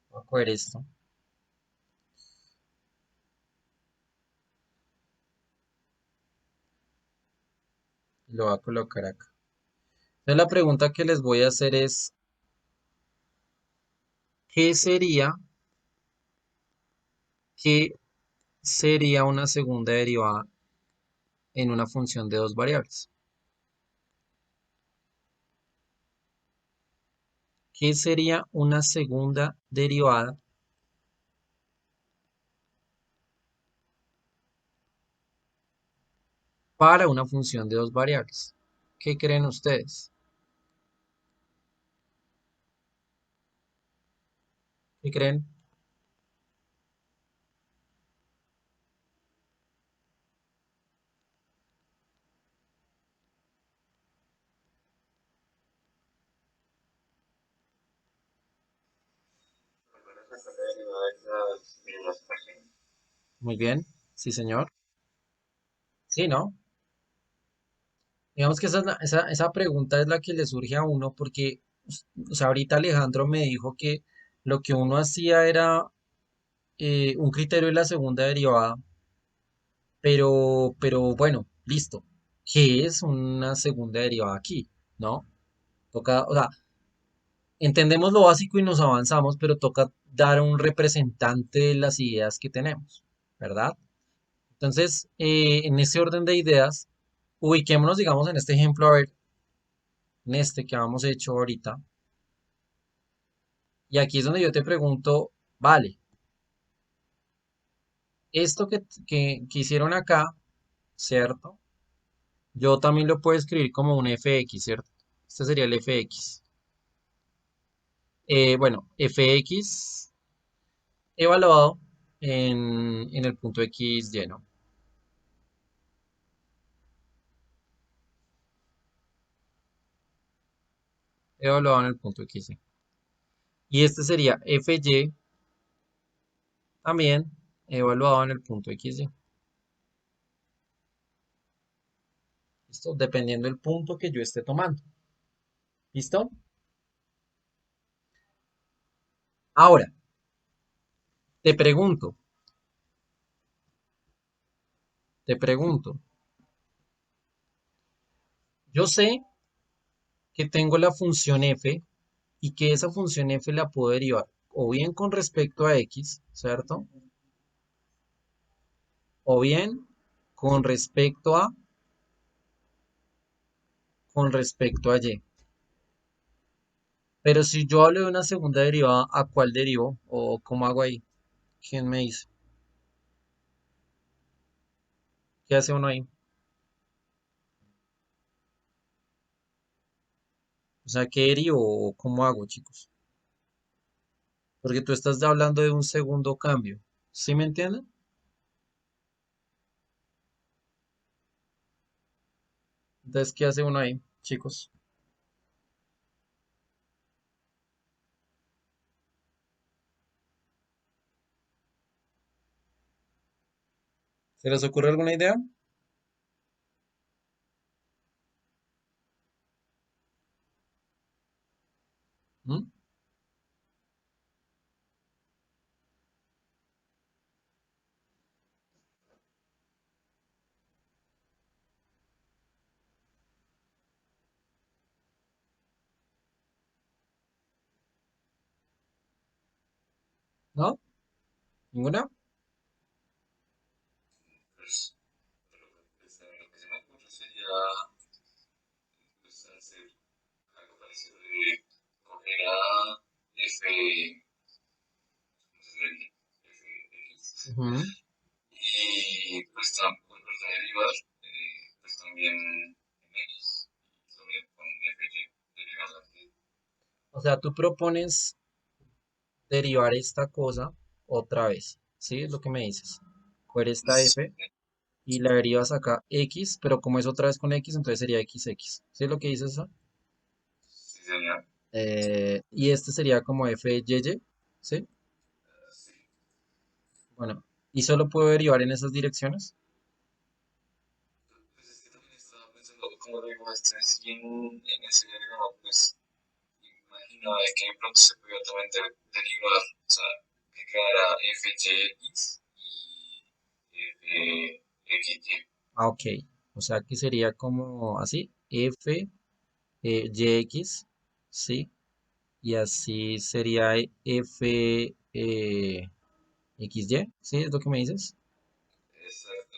Voy a coger esto y lo voy a colocar acá. Entonces, la pregunta que les voy a hacer es, ¿qué sería, qué sería una segunda derivada en una función de dos variables? ¿Qué sería una segunda derivada para una función de dos variables? ¿Qué creen ustedes? ¿Qué creen? Volver a sacar la derivada de las páginas. Muy bien, sí, señor. Sí, ¿no? Digamos que esa pregunta es la que le surge a uno porque, o sea, ahorita Alejandro me dijo que lo que uno hacía era un criterio de la segunda derivada, pero bueno, listo. ¿Qué es una segunda derivada aquí? ¿No? Toca, o sea, entendemos lo básico y nos avanzamos, pero toca dar un representante de las ideas que tenemos, ¿verdad? Entonces, en ese orden de ideas, ubiquémonos, digamos, en este ejemplo, a ver, en este que habíamos hecho ahorita. Y aquí es donde yo te pregunto, vale, esto que hicieron acá, ¿cierto? Yo también lo puedo escribir como un fx, ¿cierto? Este sería el fx. Bueno, fx evaluado. en el punto x lleno. Evaluado en el punto x. Y este sería fy también evaluado en el punto xy. ¿Listo? Dependiendo del punto que yo esté tomando. ¿Listo? Ahora, te pregunto, te pregunto. Yo sé que tengo la función f y que esa función f la puedo derivar o bien con respecto a x, ¿cierto? O bien con respecto a y. Pero si yo hablo de una segunda derivada, ¿a cuál derivo? ¿O cómo hago ahí? ¿Quién me dice? ¿Qué hace uno ahí? O sea, ¿qué derivo o cómo hago, chicos? Porque tú estás hablando de un segundo cambio. ¿Sí me entienden? Entonces, ¿qué hace uno ahí, chicos? ¿Se les ocurre alguna idea? ¿Mm? ¿No? ¿Ninguna? Pues, lo que se me ocurre sería pues, hacer algo parecido de coger a f, ¿cómo se diría? Fx, Ujú. y pues volver a derivar, pues también en x, y también con fy, derivar aquí. O sea, tú propones derivar esta cosa otra vez. ¿Sí? Es lo que me dices. Coger esta Sí, f y la derivas acá x, pero como es otra vez con x, entonces sería xx. ¿Sí es lo que dices eso? sí, señor. Y este sería como f y, ¿sí? Sí. Bueno, ¿y solo puedo derivar en esas direcciones? Pues es que también estaba pensando, como digo, si en ese diagrama, pues imaginaba de que de pronto se podía también derivar, o sea, que quedara fx y fxy. Ah, ok. O sea que sería como así, f yx, ¿sí? Y así sería f xy, ¿sí? ¿Es lo que me dices? Exacto.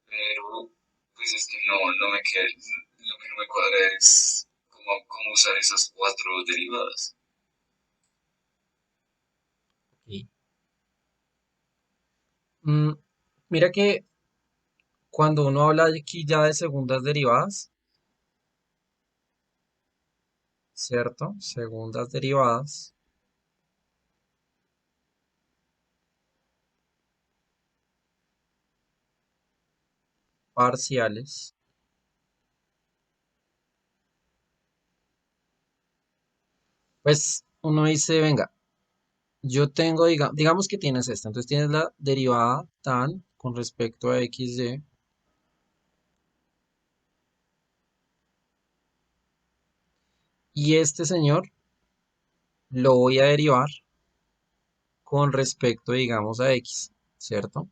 Pero, pues es que no me queda, lo que no me cuadra es cómo usar esas cuatro derivadas. Ok. Mm, mira que cuando uno habla aquí ya de segundas derivadas, ¿cierto? Segundas derivadas parciales, pues uno dice, venga, yo tengo, digamos que tienes esta, entonces tienes la derivada tan con respecto a xy y este señor lo voy a derivar con respecto, digamos, a x, ¿cierto?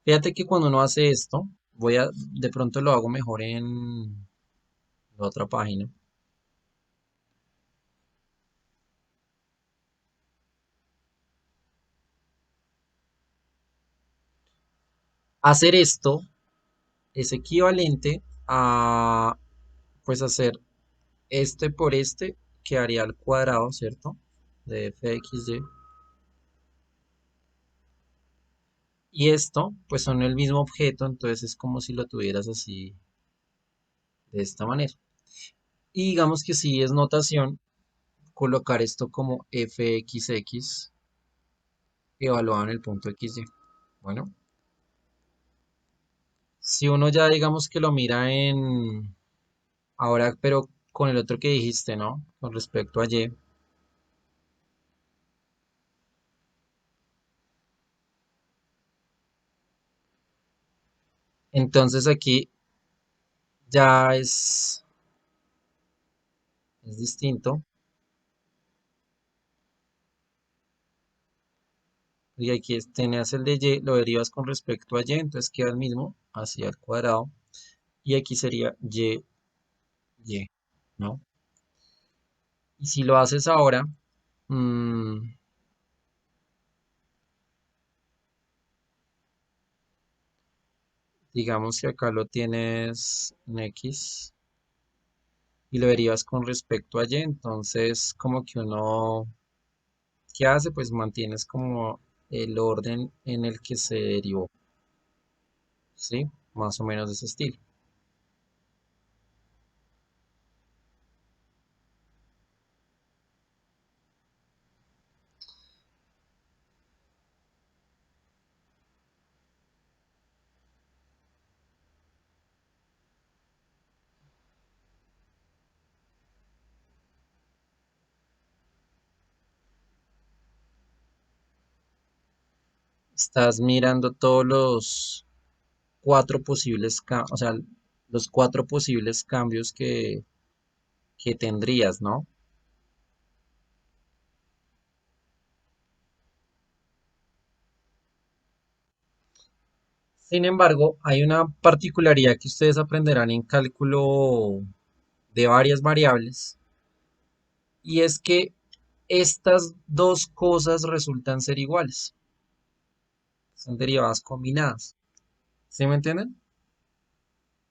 Fíjate que cuando uno hace esto, de pronto lo hago mejor en la otra página. Hacer esto es equivalente a, pues, hacer este por este, que haría al cuadrado, ¿cierto? De f de xy. Y esto, pues, son el mismo objeto, entonces es como si lo tuvieras así, de esta manera. Y digamos que si es notación, colocar esto como fxx evaluado en el punto XY. Bueno, si uno ya digamos que lo mira en ahora, pero con el otro que dijiste, ¿no? Con respecto a Y, entonces aquí ya es distinto. Y aquí tenías el de Y, lo derivas con respecto a Y, entonces queda el mismo, hacia el cuadrado. Y aquí sería Y, ¿no? Y si lo haces ahora, mm, digamos que acá lo tienes en X y lo derivas con respecto a Y, entonces como que uno, ¿qué hace? Pues mantienes como el orden en el que se derivó, ¿sí? Más o menos de ese estilo. Estás mirando todos los cuatro posibles, o sea, los cuatro posibles cambios que tendrías, ¿no? Sin embargo, hay una particularidad que ustedes aprenderán en cálculo de varias variables, y es que estas dos cosas resultan ser iguales. Son derivadas combinadas. ¿Sí me entienden?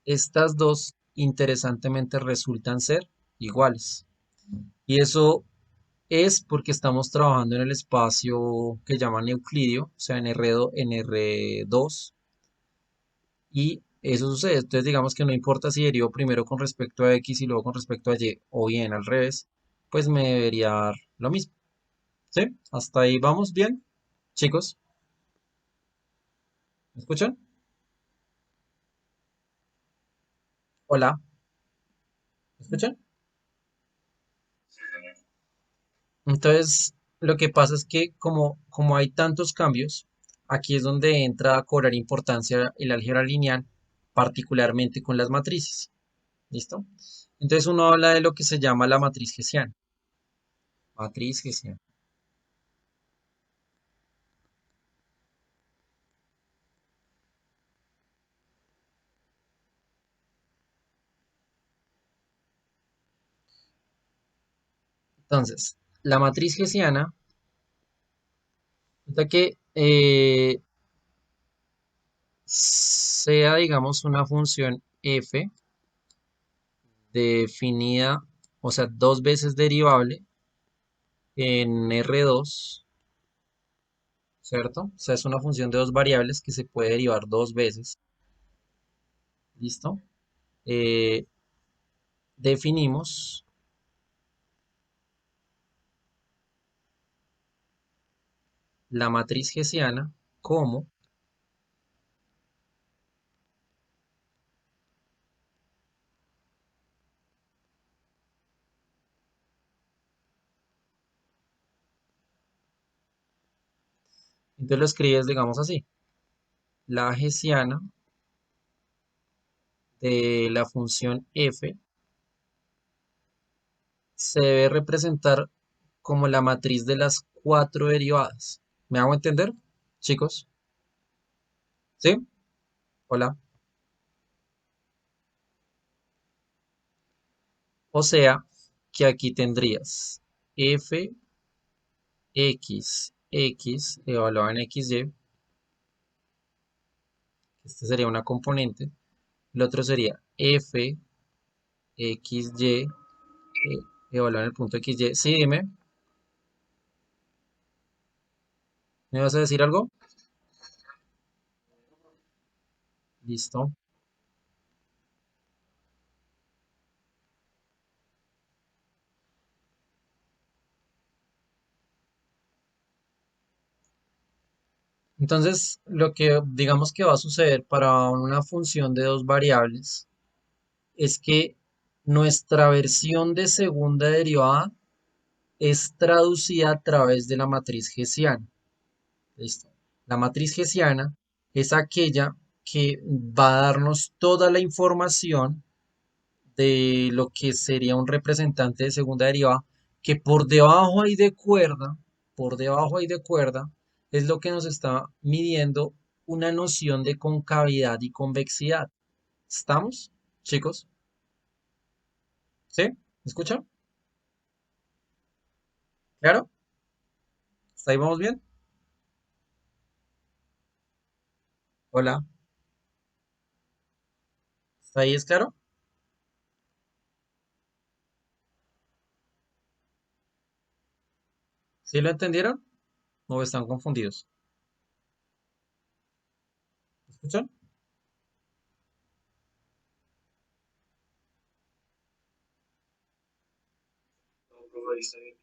Estas dos, interesantemente, resultan ser iguales. Y eso es porque estamos trabajando en el espacio que llaman euclidio, o sea, en R2, y eso sucede. Entonces, digamos que no importa si derivo primero con respecto a X y luego con respecto a Y, o bien al revés, pues me debería dar lo mismo. ¿Sí? Hasta ahí vamos bien, chicos. ¿Me escuchan? Hola, ¿me escuchan? Sí, señor. Entonces, lo que pasa es que como hay tantos cambios, aquí es donde entra a cobrar importancia el álgebra lineal, particularmente con las matrices. ¿Listo? Entonces uno habla de lo que se llama la matriz Hessiana. Matriz Hessiana. Entonces, la matriz Hessiana, resulta que sea, digamos, una función f definida, o sea, dos veces derivable en R2, ¿cierto? O sea, es una función de dos variables que se puede derivar dos veces. ¿Listo? Eh, definimos la matriz Hessiana como, entonces lo escribes, digamos así, la Hessiana de la función f se debe representar como la matriz de las cuatro derivadas. ¿Me hago entender, chicos? ¿Sí? Hola. O sea, que aquí tendrías f x evaluado en xy, este sería una componente, el otro sería f xy evaluado en el punto xy. Sí, dime, ¿me vas a decir algo? Listo. Entonces, lo que digamos que va a suceder para una función de dos variables es que nuestra versión de segunda derivada es traducida a través de la matriz hessiana. ¿Listo? La matriz hessiana es aquella que va a darnos toda la información de lo que sería un representante de segunda derivada, que por debajo ahí de cuerda, es lo que nos está midiendo una noción de concavidad y convexidad. ¿Estamos, chicos? ¿Sí? ¿Me escuchan? ¿Claro? ¿Hasta ahí vamos bien? Hola, ¿hasta ahí es claro? ¿Sí lo entendieron? ¿O están confundidos? ¿Me escuchan? No, profe, ahí está bien.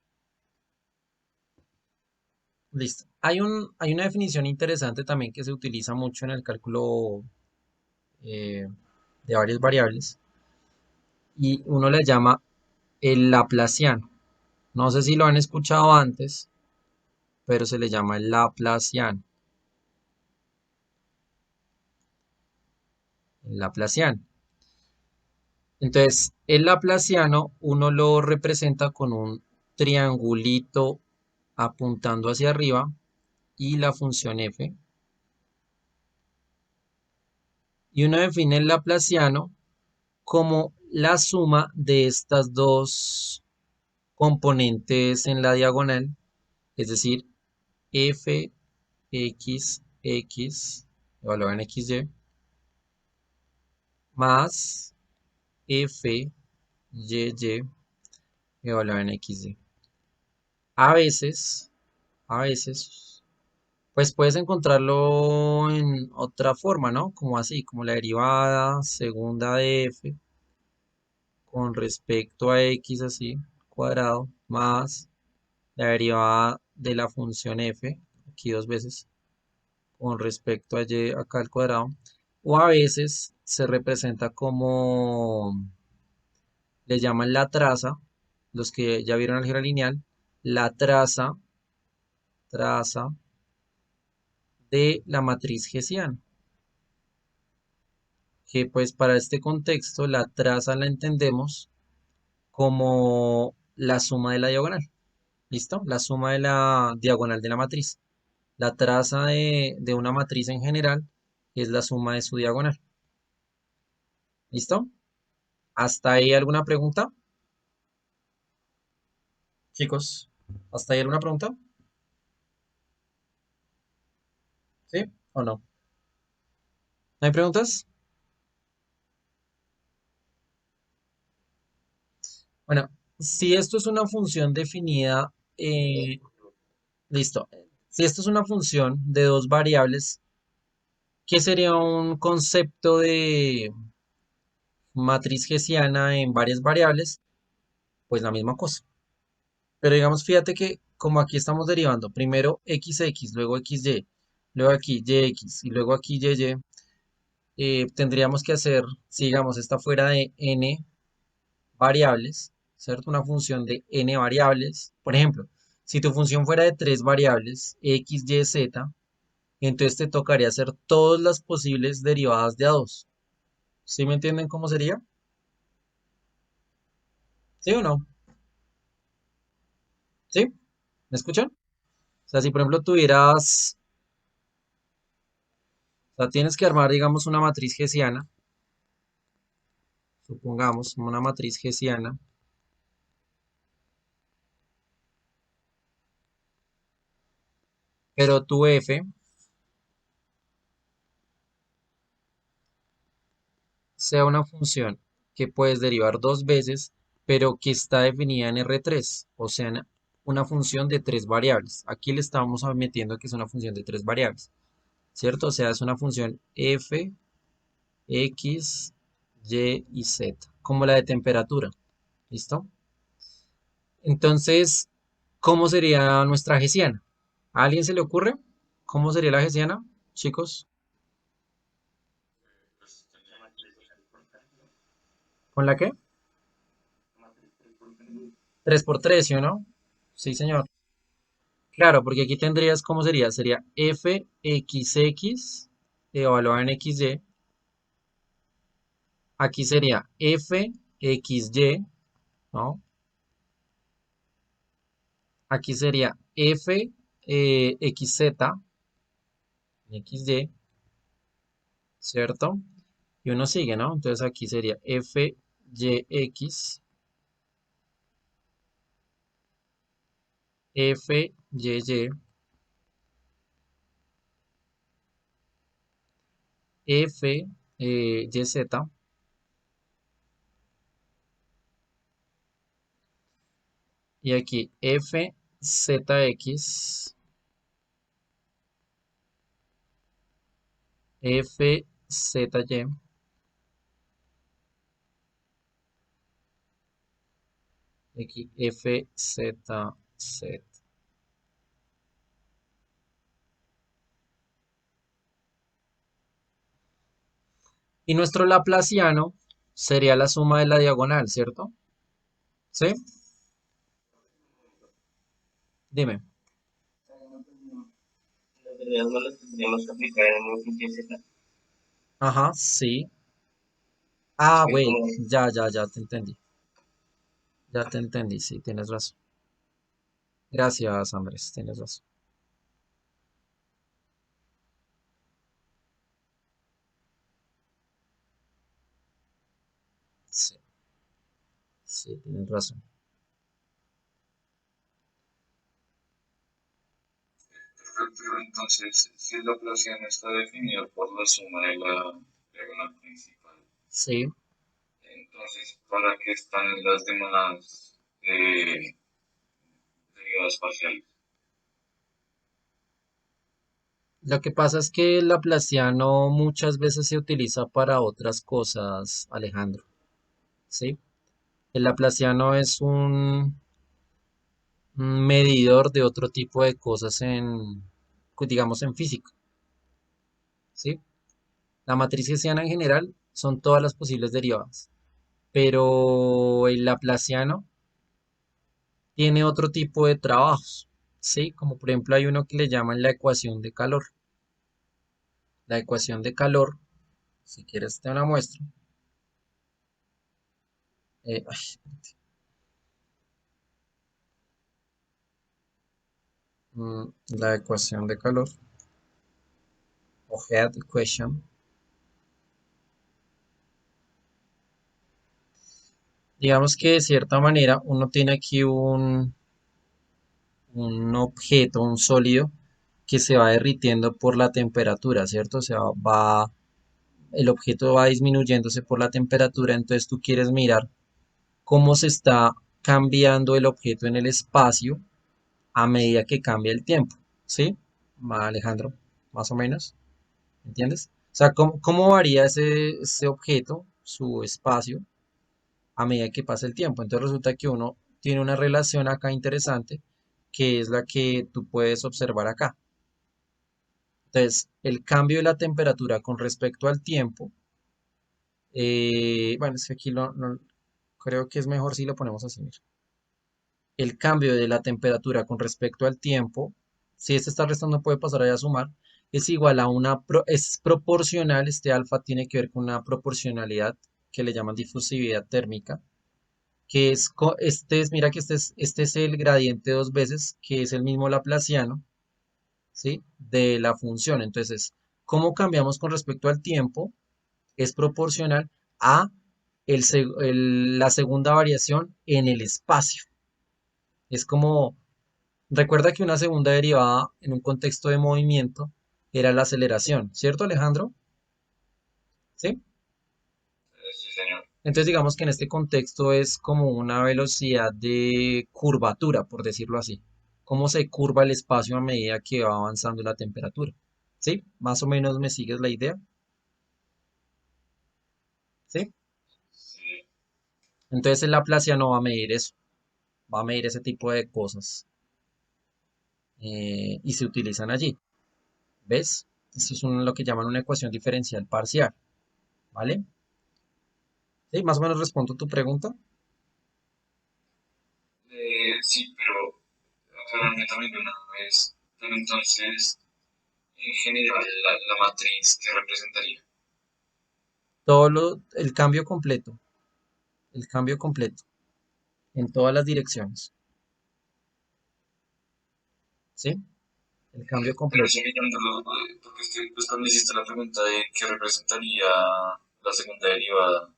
Listo. Hay una definición interesante también que se utiliza mucho en el cálculo eh, de varias variables y uno le llama el Laplaciano. No sé si lo han escuchado antes, pero se le llama el Laplaciano. El Laplaciano. Entonces, el Laplaciano uno lo representa con un triangulito apuntando hacia arriba y la función f. Y uno define el Laplaciano como la suma de estas dos componentes en la diagonal, es decir, f x evaluado en xy, más f y evaluado en xy. A veces, a veces, pues puedes encontrarlo en otra forma, ¿no? Como así, como la derivada segunda de f con respecto a x así, cuadrado, más la derivada de la función f, aquí dos veces, con respecto a y acá al cuadrado. O a veces se representa como le llaman la traza, los que ya vieron álgebra lineal, la traza de la matriz hessiana, que pues para este contexto la traza la entendemos como la suma de la diagonal, ¿listo? La suma de la diagonal de la matriz. La traza de una matriz en general es la suma de su diagonal, ¿listo? ¿Hasta ahí alguna pregunta, chicos? ¿Hasta ahí alguna pregunta? ¿Sí o no? ¿No hay preguntas? Bueno, si esto es una función definida, listo. Si esto es una función de dos variables, ¿qué sería un concepto de matriz hessiana en varias variables? Pues la misma cosa. Pero digamos, fíjate que como aquí estamos derivando primero xx, luego xy, luego aquí yx y luego aquí yy, tendríamos que hacer, si digamos, esta fuera de n variables, ¿cierto? Una función de n variables. Por ejemplo, si tu función fuera de tres variables, x, y, z, entonces te tocaría hacer todas las posibles derivadas de a dos. ¿Sí me entienden cómo sería? ¿Sí o no? ¿Sí? ¿Me escuchan? O sea, si por ejemplo tuvieras, o sea, tienes que armar, digamos, una matriz hessiana, supongamos una matriz hessiana, pero tu f sea una función que puedes derivar dos veces, pero que está definida en R3, o sea, una función de tres variables. Aquí le estamos metiendo que es una función de tres variables, ¿cierto? O sea, es una función f, x, y z, como la de temperatura, ¿listo? Entonces, ¿cómo sería nuestra hessiana? ¿A alguien se le ocurre? ¿Cómo sería la hessiana, chicos? Pues La tendríamos matriz que, de Helmholtz, ¿no? ¿Con la qué? La matriz de Helmholtz. 3 por 3, ¿sí o no? Sí, señor. Claro, porque aquí tendrías, ¿cómo sería? Sería fxx evaluado en xy. Aquí sería fxy, ¿no? Aquí sería xz, xy, ¿cierto? Y uno sigue, ¿no? Entonces aquí sería fyx, fyy, fyz, y aquí fzx, fzy, aquí fzz. Y nuestro laplaciano sería la suma de la diagonal, ¿cierto? ¿Sí? Dime. Las derivadas no las tendríamos que aplicar en un Z. Ajá, sí. Es Ah, que wait, como ya te entendí. Ya te entendí, sí, tienes razón. Gracias, Andrés, tienes razón. Sí, sí, tienes razón. pero entonces, si la Laplaciano está definida por la suma de la diagonal principal, Sí. entonces, ¿para qué están las demás derivadas parciales? Lo que pasa es que el laplaciano muchas veces se utiliza para otras cosas, Alejandro. ¿Sí? El laplaciano es un medidor de otro tipo de cosas digamos, en física. ¿Sí? La matriz hessiana en general son todas las posibles derivadas, pero el laplaciano tiene otro tipo de trabajos, ¿sí? Como por ejemplo hay uno que le llaman la ecuación de calor. La ecuación de calor, si quieres te la muestro. Ay, la ecuación de calor, o head equation. Digamos que de cierta manera uno tiene aquí un objeto, un sólido, que se va derritiendo por la temperatura, ¿cierto? O sea, el objeto va disminuyéndose por la temperatura, entonces tú quieres mirar cómo se está cambiando el objeto en el espacio a medida que cambia el tiempo, ¿sí? Alejandro, más o menos, ¿entiendes? O sea, cómo varía ese objeto, su espacio, a medida que pasa el tiempo. Entonces resulta que uno tiene una relación acá interesante, que es la que tú puedes observar acá. Entonces, el cambio de la temperatura con respecto al tiempo, bueno, es que aquí creo que es mejor si lo ponemos así, mira. El cambio de la temperatura con respecto al tiempo, si este está restando puede pasar allá a sumar, es igual a es proporcional, este alfa tiene que ver con una proporcionalidad que le llaman difusividad térmica, que mira que este es el gradiente dos veces, que es el mismo laplaciano, ¿sí? De la función. Entonces, ¿cómo cambiamos con respecto al tiempo? Es proporcional a la segunda variación en el espacio. Es como, recuerda que una segunda derivada en un contexto de movimiento era la aceleración, ¿cierto, Alejandro? ¿Sí? Sí, señor. Entonces digamos que en este contexto es como una velocidad de curvatura, por decirlo así. Cómo se curva el espacio a medida que va avanzando la temperatura. ¿Sí? Más o menos me sigues la idea. ¿Sí? Sí. Entonces el Laplaciano va a medir eso. Va a medir ese tipo de cosas. Y se utilizan allí. ¿Ves? Esto es lo que llaman una ecuación diferencial parcial, ¿vale? Sí, más o menos respondo tu pregunta. Sí, pero aclararme también de una vez. Pero entonces, en general, la matriz que representaría. El cambio completo, en todas las direcciones, ¿sí? El cambio Pero completo. sí mirándolo, porque es que pues, cuando hiciste la pregunta de qué representaría la segunda derivada,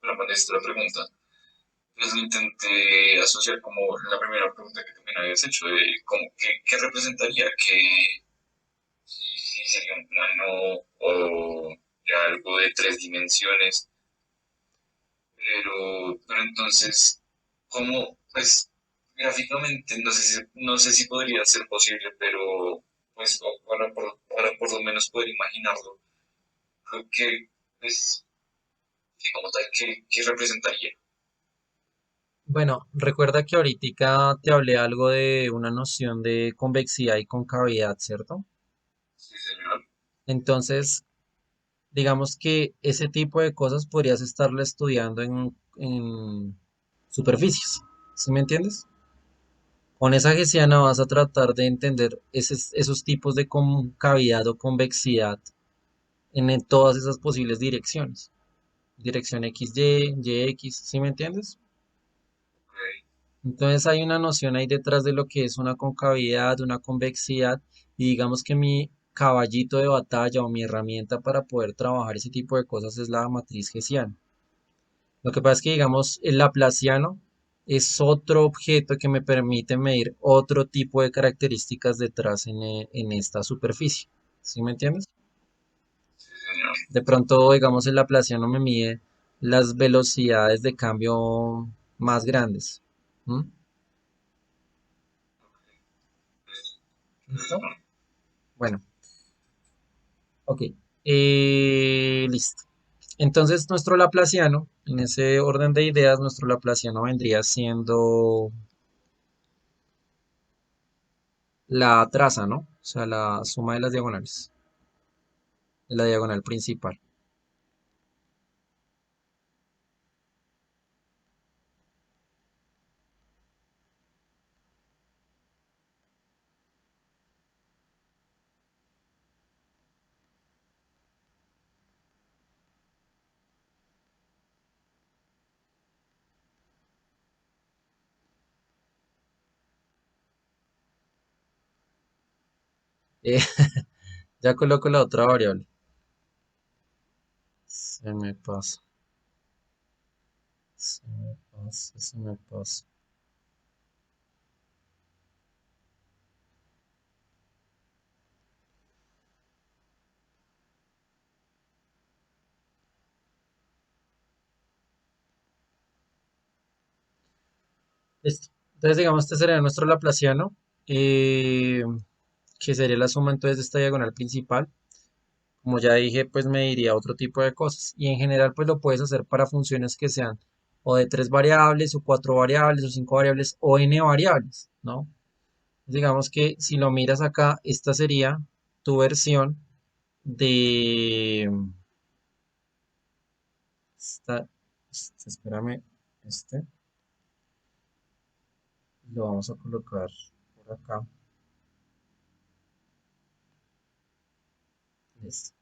bueno, cuando hiciste la pregunta, pues lo intenté asociar como la primera pregunta que también habías hecho, de como, qué representaría, que si sería un plano o ya algo de tres dimensiones, pero entonces, ¿cómo? Pues gráficamente no sé si podría ser posible, pero pues para por lo menos poder imaginarlo, creo que, pues, sí, como tal, ¿qué representaría? Bueno, recuerda que ahorita te hablé algo de una noción de convexidad y concavidad, ¿cierto? Sí, señor. Entonces, digamos que ese tipo de cosas podrías estarlo estudiando en superficies, ¿sí me entiendes? Con esa hessiana vas a tratar de entender esos tipos de concavidad o convexidad en todas esas posibles direcciones. Dirección XY, YX, ¿sí me entiendes? Ok. Entonces hay una noción ahí detrás de lo que es una concavidad, una convexidad, y digamos que mi caballito de batalla o mi herramienta para poder trabajar ese tipo de cosas es la matriz hessiana. Lo que pasa es que, digamos, el laplaciano es otro objeto que me permite medir otro tipo de características detrás en esta superficie. ¿Sí me entiendes? Sí, señor. De pronto, digamos, el laplaciano me mide las velocidades de cambio más grandes. ¿Mm? Pues, ¿Listo? bueno, Bueno, ok. Listo. Entonces, nuestro laplaciano, en ese orden de ideas, nuestro laplaciano vendría siendo la traza, ¿no? O sea, la suma de las diagonales, de la diagonal principal. Eh, ya coloco la otra variable. Se me pasa, se me pasa, se me pasa. Listo. Entonces, digamos, este sería nuestro laplaciano, eh, que sería la suma entonces de esta diagonal principal. Como ya dije, pues me diría otro tipo de cosas. Y en general, pues lo puedes hacer para funciones que sean o de tres variables, o cuatro variables, o cinco variables, o n variables, ¿no? Digamos que si lo miras acá, esta sería tu versión de... espérame, este lo vamos a colocar por acá. Listo.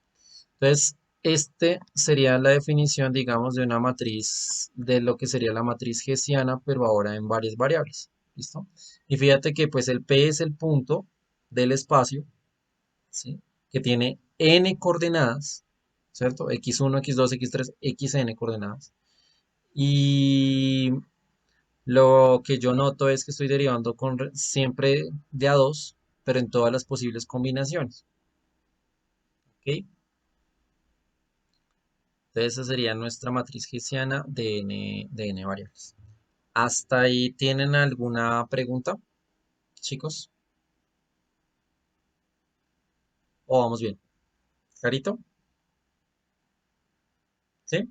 Entonces, este sería la definición, digamos, de una matriz, de lo que sería la matriz hessiana, pero ahora en varias variables. ¿Listo? Y fíjate que pues el P es el punto del espacio, ¿sí? Que tiene n coordenadas, ¿cierto? X1, X2, X3, Xn coordenadas. Y lo que yo noto es que estoy derivando siempre de a 2, pero en todas las posibles combinaciones. ¿Ok? Entonces esa sería nuestra matriz hessiana de n variables. ¿Hasta ahí tienen alguna pregunta, chicos? ¿O vamos bien? ¿Carito? ¿Sí?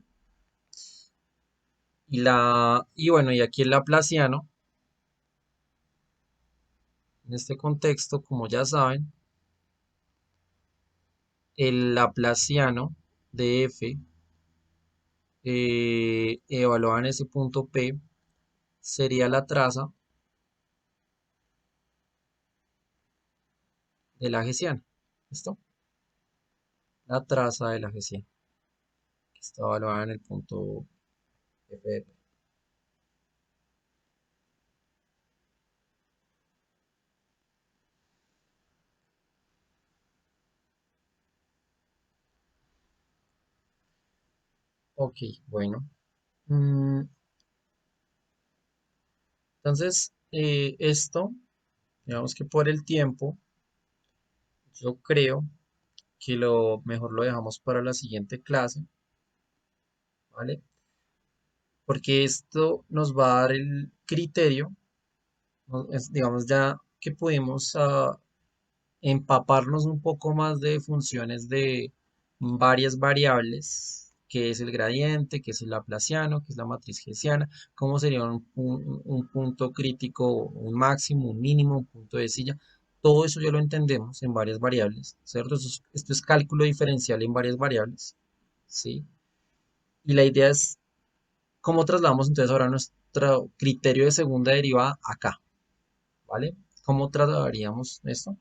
Y bueno, y aquí el laplaciano, en este contexto, como ya saben, el laplaciano de f evaluado en ese punto P sería la traza de la hessiana. ¿Listo? La traza de la hessiana, que está evaluada en el punto F de P. Ok, bueno. Mm, entonces, esto, digamos que por el tiempo, yo creo que lo mejor lo dejamos para la siguiente clase, ¿vale? Porque esto nos va a dar el criterio, digamos ya que pudimos empaparnos un poco más de funciones de varias variables, que es el gradiente, que es el laplaciano, que es la matriz hessiana, cómo sería un punto crítico, un máximo, un mínimo, un punto de silla. Todo eso ya lo entendemos en varias variables, ¿cierto? Esto es cálculo diferencial en varias variables, ¿sí? Y la idea es cómo trasladamos entonces ahora nuestro criterio de segunda derivada acá, ¿vale? ¿Cómo trasladaríamos esto?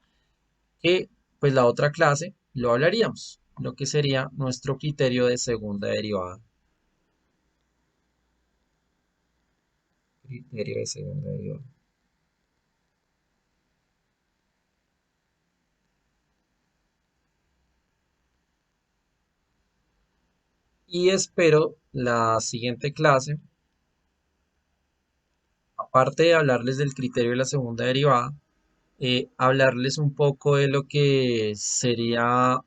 Que pues la otra clase lo hablaríamos, lo que sería nuestro criterio de segunda derivada. Criterio de segunda derivada. Y espero la siguiente clase, aparte de hablarles del criterio de la segunda derivada, hablarles un poco de lo que sería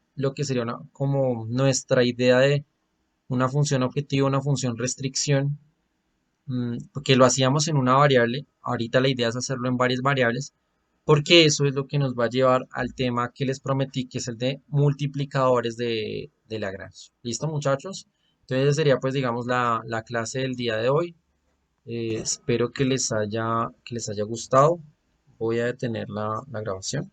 como nuestra idea de una función objetivo, una función restricción, porque lo hacíamos en una variable, ahorita la idea es hacerlo en varias variables, porque eso es lo que nos va a llevar al tema que les prometí, que es el de multiplicadores de Lagrange. ¿Listo, muchachos? Entonces sería pues digamos la clase del día de hoy. Espero que les haya gustado. Voy a detener la grabación.